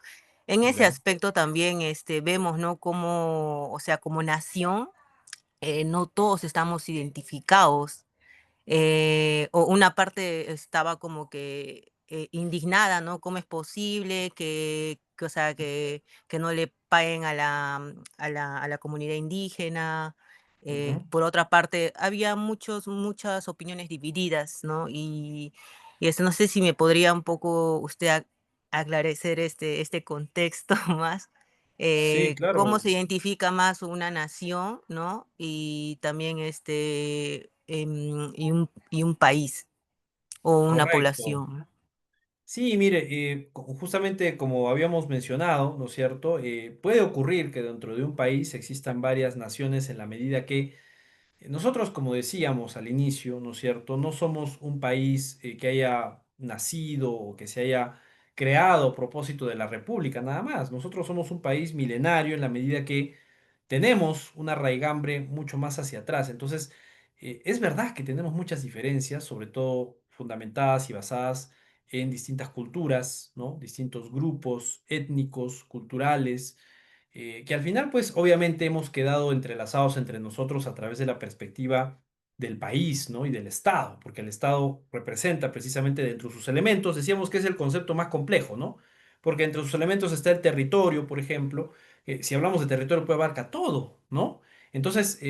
En ese Ya. aspecto también vemos, ¿no? Como, o sea, como nación, no todos estamos identificados, o una parte estaba como que indignada, ¿no? ¿Cómo es posible o sea, que no le paguen a la comunidad indígena? Ujú. Por otra parte, había muchas opiniones divididas, ¿no? Y no sé si me podría un poco usted aclarecer este contexto más, Sí, cómo se claro, identifica más una nación, ¿no? Y también y un país o una correcto. población. Sí, mire, justamente como habíamos mencionado, ¿no es cierto? Puede ocurrir que dentro de un país existan varias naciones en la medida que nosotros, como decíamos al inicio, ¿no es cierto? No somos un país que haya nacido o que se haya creado a propósito de la República, nada más. Nosotros somos un país milenario en la medida que tenemos una raigambre mucho más hacia atrás. Entonces, es verdad que tenemos muchas diferencias, sobre todo fundamentadas y basadas en distintas culturas, ¿no? Distintos grupos étnicos, culturales, que al final, pues, obviamente hemos quedado entrelazados entre nosotros a través de la perspectiva del país, ¿no? Y del Estado, porque el Estado representa precisamente dentro de sus elementos, decíamos que es el concepto más complejo, ¿no? Porque entre sus elementos está el territorio, por ejemplo, que si hablamos de territorio puede abarca todo, ¿no? Entonces,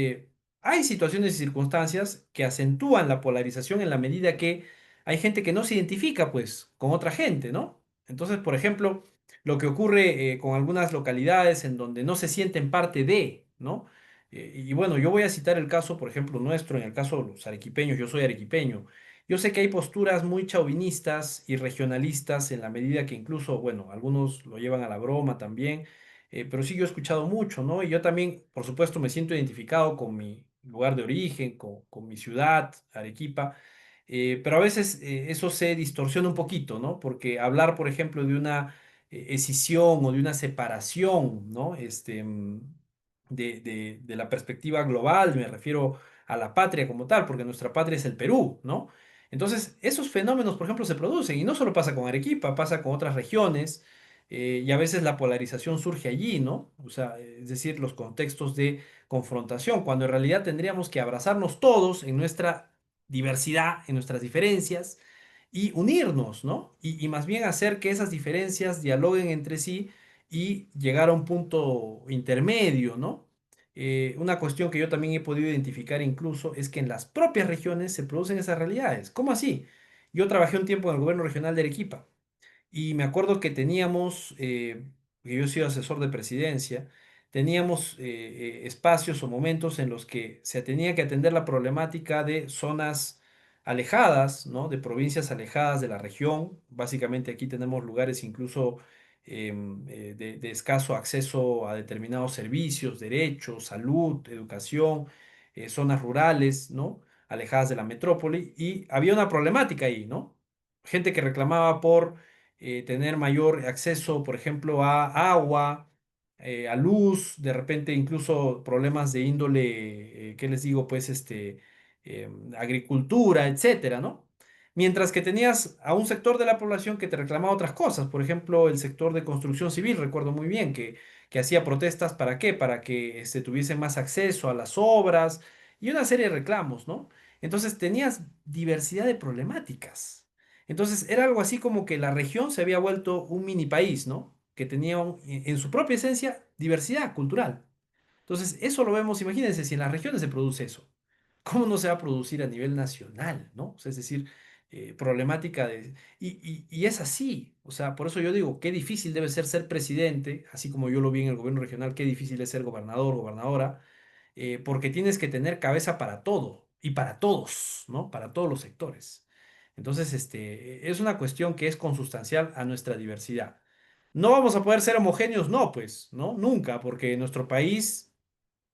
hay situaciones y circunstancias que acentúan la polarización en la medida que hay gente que no se identifica, pues, con otra gente, ¿no? Entonces, por ejemplo, lo que ocurre con algunas localidades en donde no se sienten parte de, ¿no? Y bueno, yo voy a citar el caso, por ejemplo, nuestro, en el caso de los arequipeños, yo soy arequipeño. Yo sé que hay posturas muy chauvinistas y regionalistas en la medida que incluso, bueno, algunos lo llevan a la broma también, pero sí yo he escuchado mucho, ¿no? Y yo también, por supuesto, me siento identificado con mi lugar de origen, con mi ciudad, Arequipa, pero a veces eso se distorsiona un poquito, ¿no? Porque hablar, por ejemplo, de una escisión o de una separación, ¿no? De la perspectiva global, me refiero a la patria como tal, porque nuestra patria es el Perú, ¿no? Entonces, esos fenómenos, por ejemplo, se producen y no solo pasa con Arequipa, pasa con otras regiones, y a veces la polarización surge allí, ¿no? O sea, es decir, los contextos de confrontación, cuando en realidad tendríamos que abrazarnos todos en nuestra diversidad, en nuestras diferencias y unirnos, ¿no? Y más bien hacer que esas diferencias dialoguen entre sí y llegar a un punto intermedio, ¿no? Una cuestión que yo también he podido identificar incluso es que en las propias regiones se producen esas realidades. ¿Cómo así? Yo trabajé un tiempo en el gobierno regional de Arequipa y me acuerdo que teníamos, que yo he sido asesor de presidencia, teníamos espacios o momentos en los que se tenía que atender la problemática de zonas alejadas, ¿no? De provincias alejadas de la región. Básicamente aquí tenemos lugares incluso de escaso acceso a determinados servicios, derechos, salud, educación, zonas rurales, ¿no? Alejadas de la metrópoli. Y había una problemática ahí, ¿no? Gente que reclamaba por tener mayor acceso, por ejemplo, a agua, a luz, de repente incluso problemas de índole, ¿qué les digo? Pues agricultura, etcétera, ¿no? Mientras que tenías a un sector de la población que te reclamaba otras cosas, por ejemplo, el sector de construcción civil, recuerdo muy bien, que hacía protestas, ¿para qué? Para que tuviesen más acceso a las obras y una serie de reclamos, ¿no? Entonces tenías diversidad de problemáticas. Entonces era algo así como que la región se había vuelto un mini país, ¿no? Que tenía en su propia esencia diversidad cultural. Entonces eso lo vemos, imagínense, si en las regiones se produce eso, ¿cómo no se va a producir a nivel nacional, ¿no? O sea, es decir, problemática de... Y es así, o sea, por eso yo digo, qué difícil debe ser presidente, así como yo lo vi en el gobierno regional, qué difícil es ser gobernador, gobernadora, porque tienes que tener cabeza para todo y para todos, ¿no? Para todos los sectores. Entonces, es una cuestión que es consustancial a nuestra diversidad. ¿No vamos a poder ser homogéneos? No, pues, ¿no? Nunca, porque nuestro país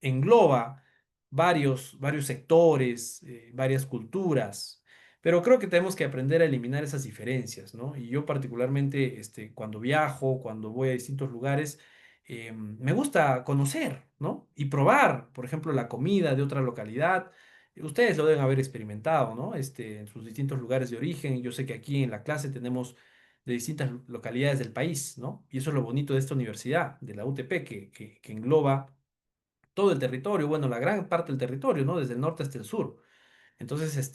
engloba varios sectores, varias culturas, pero creo que tenemos que aprender a eliminar esas diferencias, ¿no? Y yo particularmente, cuando viajo, cuando voy a distintos lugares, me gusta conocer, ¿no? Y probar, por ejemplo, la comida de otra localidad. Ustedes lo deben haber experimentado, ¿no? En sus distintos lugares de origen. Yo sé que aquí en la clase tenemos de distintas localidades del país, ¿no? Y eso es lo bonito de esta universidad, de la UTP, que engloba todo el territorio, bueno, la gran parte del territorio, ¿no? Desde el norte hasta el sur. Entonces,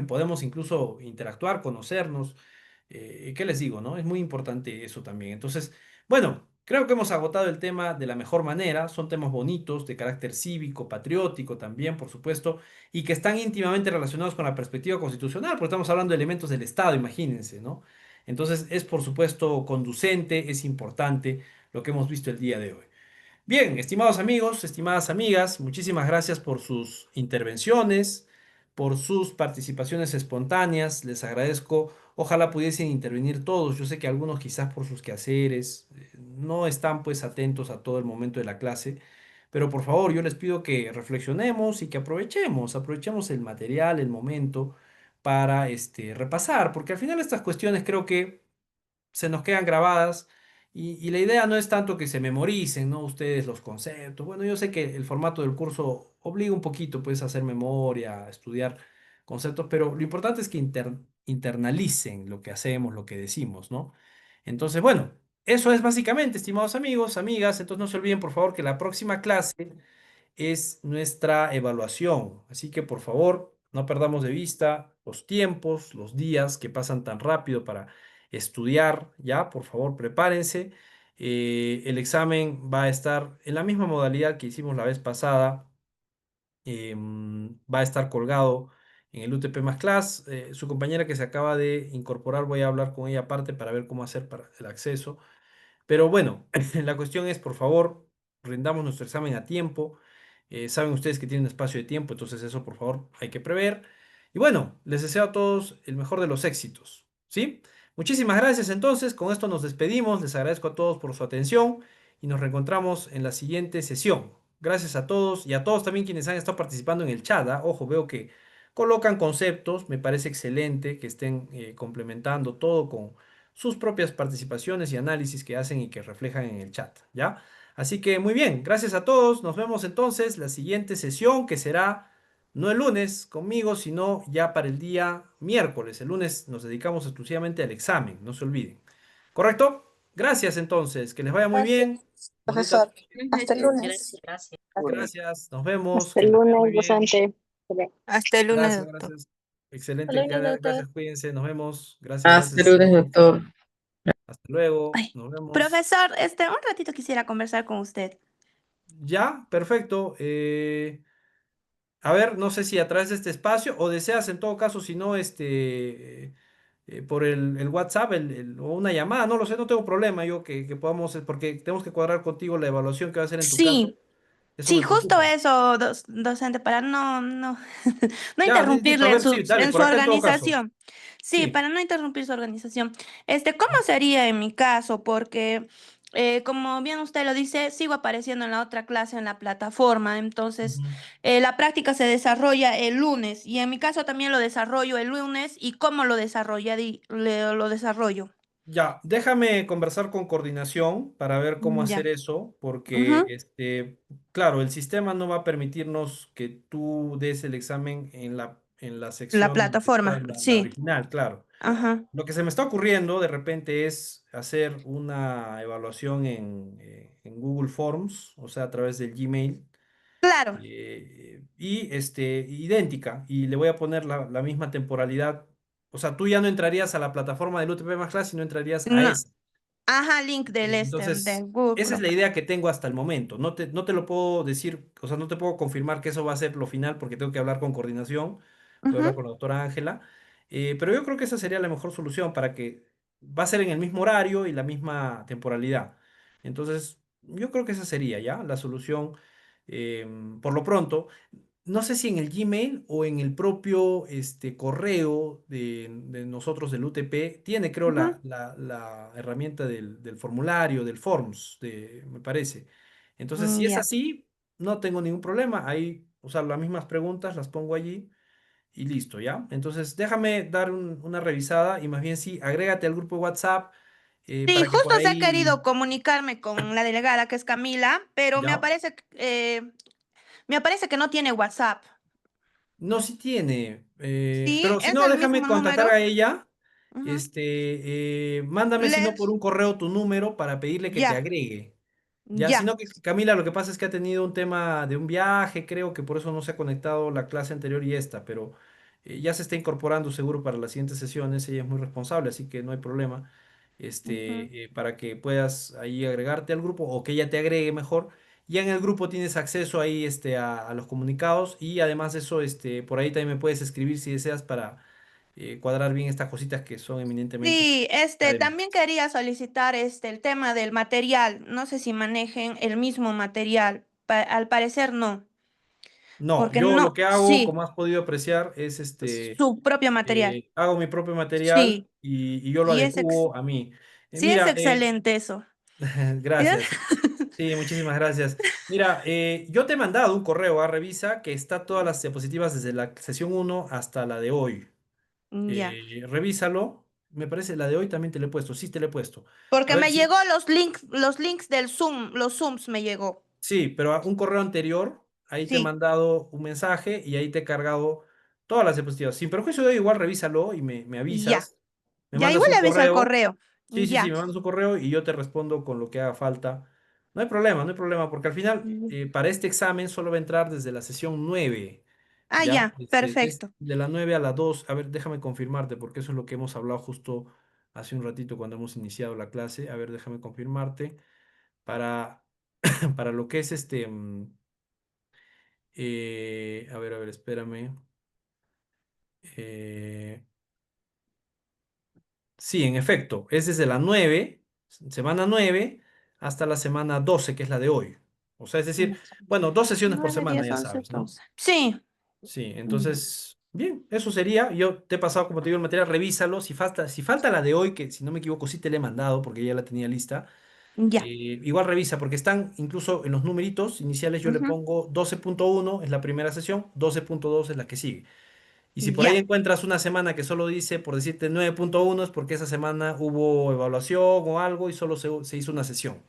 podemos incluso interactuar, conocernos. ¿Qué les digo, no? Es muy importante eso también. Entonces, bueno, creo que hemos agotado el tema de la mejor manera. Son temas bonitos, de carácter cívico, patriótico también, por supuesto, y que están íntimamente relacionados con la perspectiva constitucional, porque estamos hablando de elementos del Estado, imagínense, ¿no? Entonces, es por supuesto conducente, es importante lo que hemos visto el día de hoy. Bien, estimados amigos, estimadas amigas, muchísimas gracias por sus intervenciones, por sus participaciones espontáneas. Les agradezco. Ojalá pudiesen intervenir todos. Yo sé que algunos quizás por sus quehaceres no están pues atentos a todo el momento de la clase, pero por favor yo les pido que reflexionemos y que aprovechemos el material, el momento para repasar, porque al final estas cuestiones creo que se nos quedan grabadas y la idea no es tanto que se memoricen, ¿no? Ustedes los conceptos. Bueno, yo sé que el formato del curso obliga un poquito, pues, a hacer memoria, a estudiar conceptos, pero lo importante es que internalicen lo que hacemos, lo que decimos, ¿no? Entonces, bueno, eso es básicamente, estimados amigos, amigas. Entonces no se olviden, por favor, que la próxima clase es nuestra evaluación. Así que por favor, no perdamos de vista los tiempos, los días que pasan tan rápido para estudiar. Ya, por favor, prepárense. El examen va a estar en la misma modalidad que hicimos la vez pasada. Va a estar colgado en el UTP más Class. Su compañera que se acaba de incorporar, voy a hablar con ella aparte para ver cómo hacer para el acceso. Pero bueno, la cuestión es, por favor, rindamos nuestro examen a tiempo. Saben ustedes que tienen espacio de tiempo, entonces eso, por favor, hay que prever. Y bueno, les deseo a todos el mejor de los éxitos, ¿sí? Muchísimas gracias entonces, con esto nos despedimos, les agradezco a todos por su atención y nos reencontramos en la siguiente sesión. Gracias a todos y a todos también quienes han estado participando en el chat. ¿Ah? Ojo, veo que colocan conceptos, me parece excelente que estén complementando todo con sus propias participaciones y análisis que hacen y que reflejan en el chat, ¿ya? Así que muy bien, gracias a todos. Nos vemos entonces la siguiente sesión que será no el lunes conmigo, sino ya para el día miércoles. El lunes nos dedicamos exclusivamente al examen, no se olviden. ¿Correcto? Gracias entonces, que les vaya muy bien. Profesor. Hasta el lunes. Gracias, gracias. Gracias, nos vemos. Hasta Que el les vaya muy lunes, bien. docente. Hasta el lunes, Gracias, doctor. gracias. Excelente, Hasta lunes, doctor. gracias, cuídense, nos vemos. Gracias, Hasta gracias. el lunes, doctor. Hasta luego, Ay, nos vemos. profesor, un ratito quisiera conversar con usted. Ya, perfecto. A ver, no sé si a través de este espacio o deseas en todo caso, si no, por el WhatsApp o una llamada, no lo sé, no tengo problema yo que podamos, porque tenemos que cuadrar contigo la evaluación que va a hacer en tu caso. Sí, Eso Sí, me justo preocupa. eso, docente, para no Ya, listo, a interrumpirle ver, sí, dale, en por su acá en todo caso. organización. Sí, Sí. para no interrumpir su organización. ¿Cómo sería en mi caso? Porque, como bien usted lo dice, sigo apareciendo en la otra clase en la plataforma, entonces Ujú. la práctica se desarrolla el lunes y en mi caso también lo desarrollo el lunes y cómo lo desarrollo. Ya, déjame conversar con coordinación para ver cómo hacer Ya. eso, porque, Ujú. claro, el sistema no va a permitirnos que tú des el examen en la La sección donde está plataforma, la sí. original, claro. Ajá. Lo que se me está ocurriendo de repente es hacer una evaluación en Google Forms, o sea, a través del Gmail, Claro. y idéntica, y le voy a poner la misma temporalidad. O sea, tú ya no entrarías a la plataforma del UTP más clase, sino entrarías a No. esa. Ajá, link de Entonces, Google esa es la Chrome. idea que tengo hasta el momento. No te lo puedo decir, o sea, no te puedo confirmar que eso va a ser lo final porque tengo que hablar con coordinación, voy a hablar Ujú. con la doctora Ángela, pero yo creo que esa sería la mejor solución para que va a ser en el mismo horario y la misma temporalidad. Entonces, yo creo que esa sería ya la solución por lo pronto. No sé si en el Gmail o en el propio correo de nosotros del UTP tiene, creo, Ujú. la herramienta del formulario, del Forms, me parece. Entonces, si es Ya. así, no tengo ningún problema. Ahí, o sea, las mismas preguntas las pongo allí y listo, ¿ya? Entonces, déjame dar una revisada y más bien sí, agrégate al grupo de WhatsApp Sí, para que por justo se ha ahí, querido comunicarme con la delegada que es Camila, pero ¿ya? me aparece que no tiene WhatsApp. No, sí tiene, Sí, pero si es no, el déjame mismo contactar número. a ella. Ujú. Mándame si no por Les, un correo tu número para pedirle que te ya, agregue. Ya, ya. sino que Camila, lo que pasa es que ha tenido un tema de un viaje, creo que por eso no se ha conectado la clase anterior y esta, pero ya se está incorporando seguro para las siguientes sesiones, ella es muy responsable, así que no hay problema, Ujú. para que puedas ahí agregarte al grupo o que ella te agregue mejor. Ya en el grupo tienes acceso ahí a los comunicados y además de eso, por ahí también me puedes escribir si deseas para cuadrar bien estas cositas que son eminentemente Sí, también académicas. quería solicitar el tema del material. No sé si manejen el mismo material. Al parecer no, No, porque yo lo no, que hago, sí, como has podido apreciar, es su propio material. hago mi propio material Sí, y yo lo y adecuo a mí. sí es Mira, excelente eso. ¿Ya? gracias. Sí, muchísimas gracias. Mira, yo te he mandado un correo, revisa que está todas las diapositivas desde la sesión uno hasta la de hoy. Ya. Revísalo. Me parece la de hoy también te la he puesto. Sí, te la he puesto. A Porque ver me si. llegó los links del Zoom, los Zooms me llegó. Sí, pero a un correo anterior, ahí te he Sí, mandado un mensaje y ahí te he cargado todas las diapositivas. Sin perjuicio de ello, igual revísalo y me ya. avisas. Me Ya, mandas igual un le aviso al correo. correo. Sí, sí, sí, Ya. me mandas un correo y yo te respondo con lo que haga falta. No hay problema, no hay problema, porque al final, para este examen solo va a entrar desde la sesión 9. Ah, ¿Ya? ya, Es perfecto. de la 9 a la 2. A ver, déjame confirmarte, porque eso es lo que hemos hablado justo hace un ratito cuando hemos iniciado la clase. A ver, déjame confirmarte. Para, para lo que es a ver, espérame. Eh, sí, en efecto, es desde la 9, semana 9, hasta la semana 12, que es la de hoy. O sea, es decir, bueno, 2 sesiones por 9, semana, 10, ya 11, sabes, ¿no? 12. Sí. Sí, Mm, entonces, bien, eso sería. Yo te he pasado, como te digo, el material, revísalo. Si falta la de hoy, que si no me equivoco, sí te la he mandado porque ya la tenía lista. Ya. Igual revisa, porque están incluso en los numeritos iniciales, yo le Ujú. pongo 12.1 es la primera sesión, 12.2 es la que sigue. Y si por ahí Ya. encuentras una semana que solo dice, por decirte, 9.1 es porque esa semana hubo evaluación o algo y solo se hizo una sesión.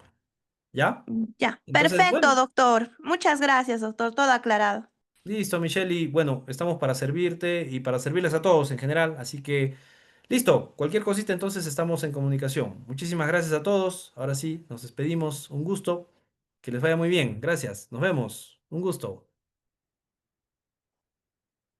¿Ya? Ya. Entonces, Perfecto, bueno, doctor. Muchas gracias, doctor. Todo aclarado. listo, Michelle. Y bueno, estamos para servirte y para servirles a todos en general. Así que, listo. Cualquier cosita, entonces estamos en comunicación. Muchísimas gracias a todos. Ahora sí, nos despedimos. Un gusto. Que les vaya muy bien. Gracias. Nos vemos. Un gusto.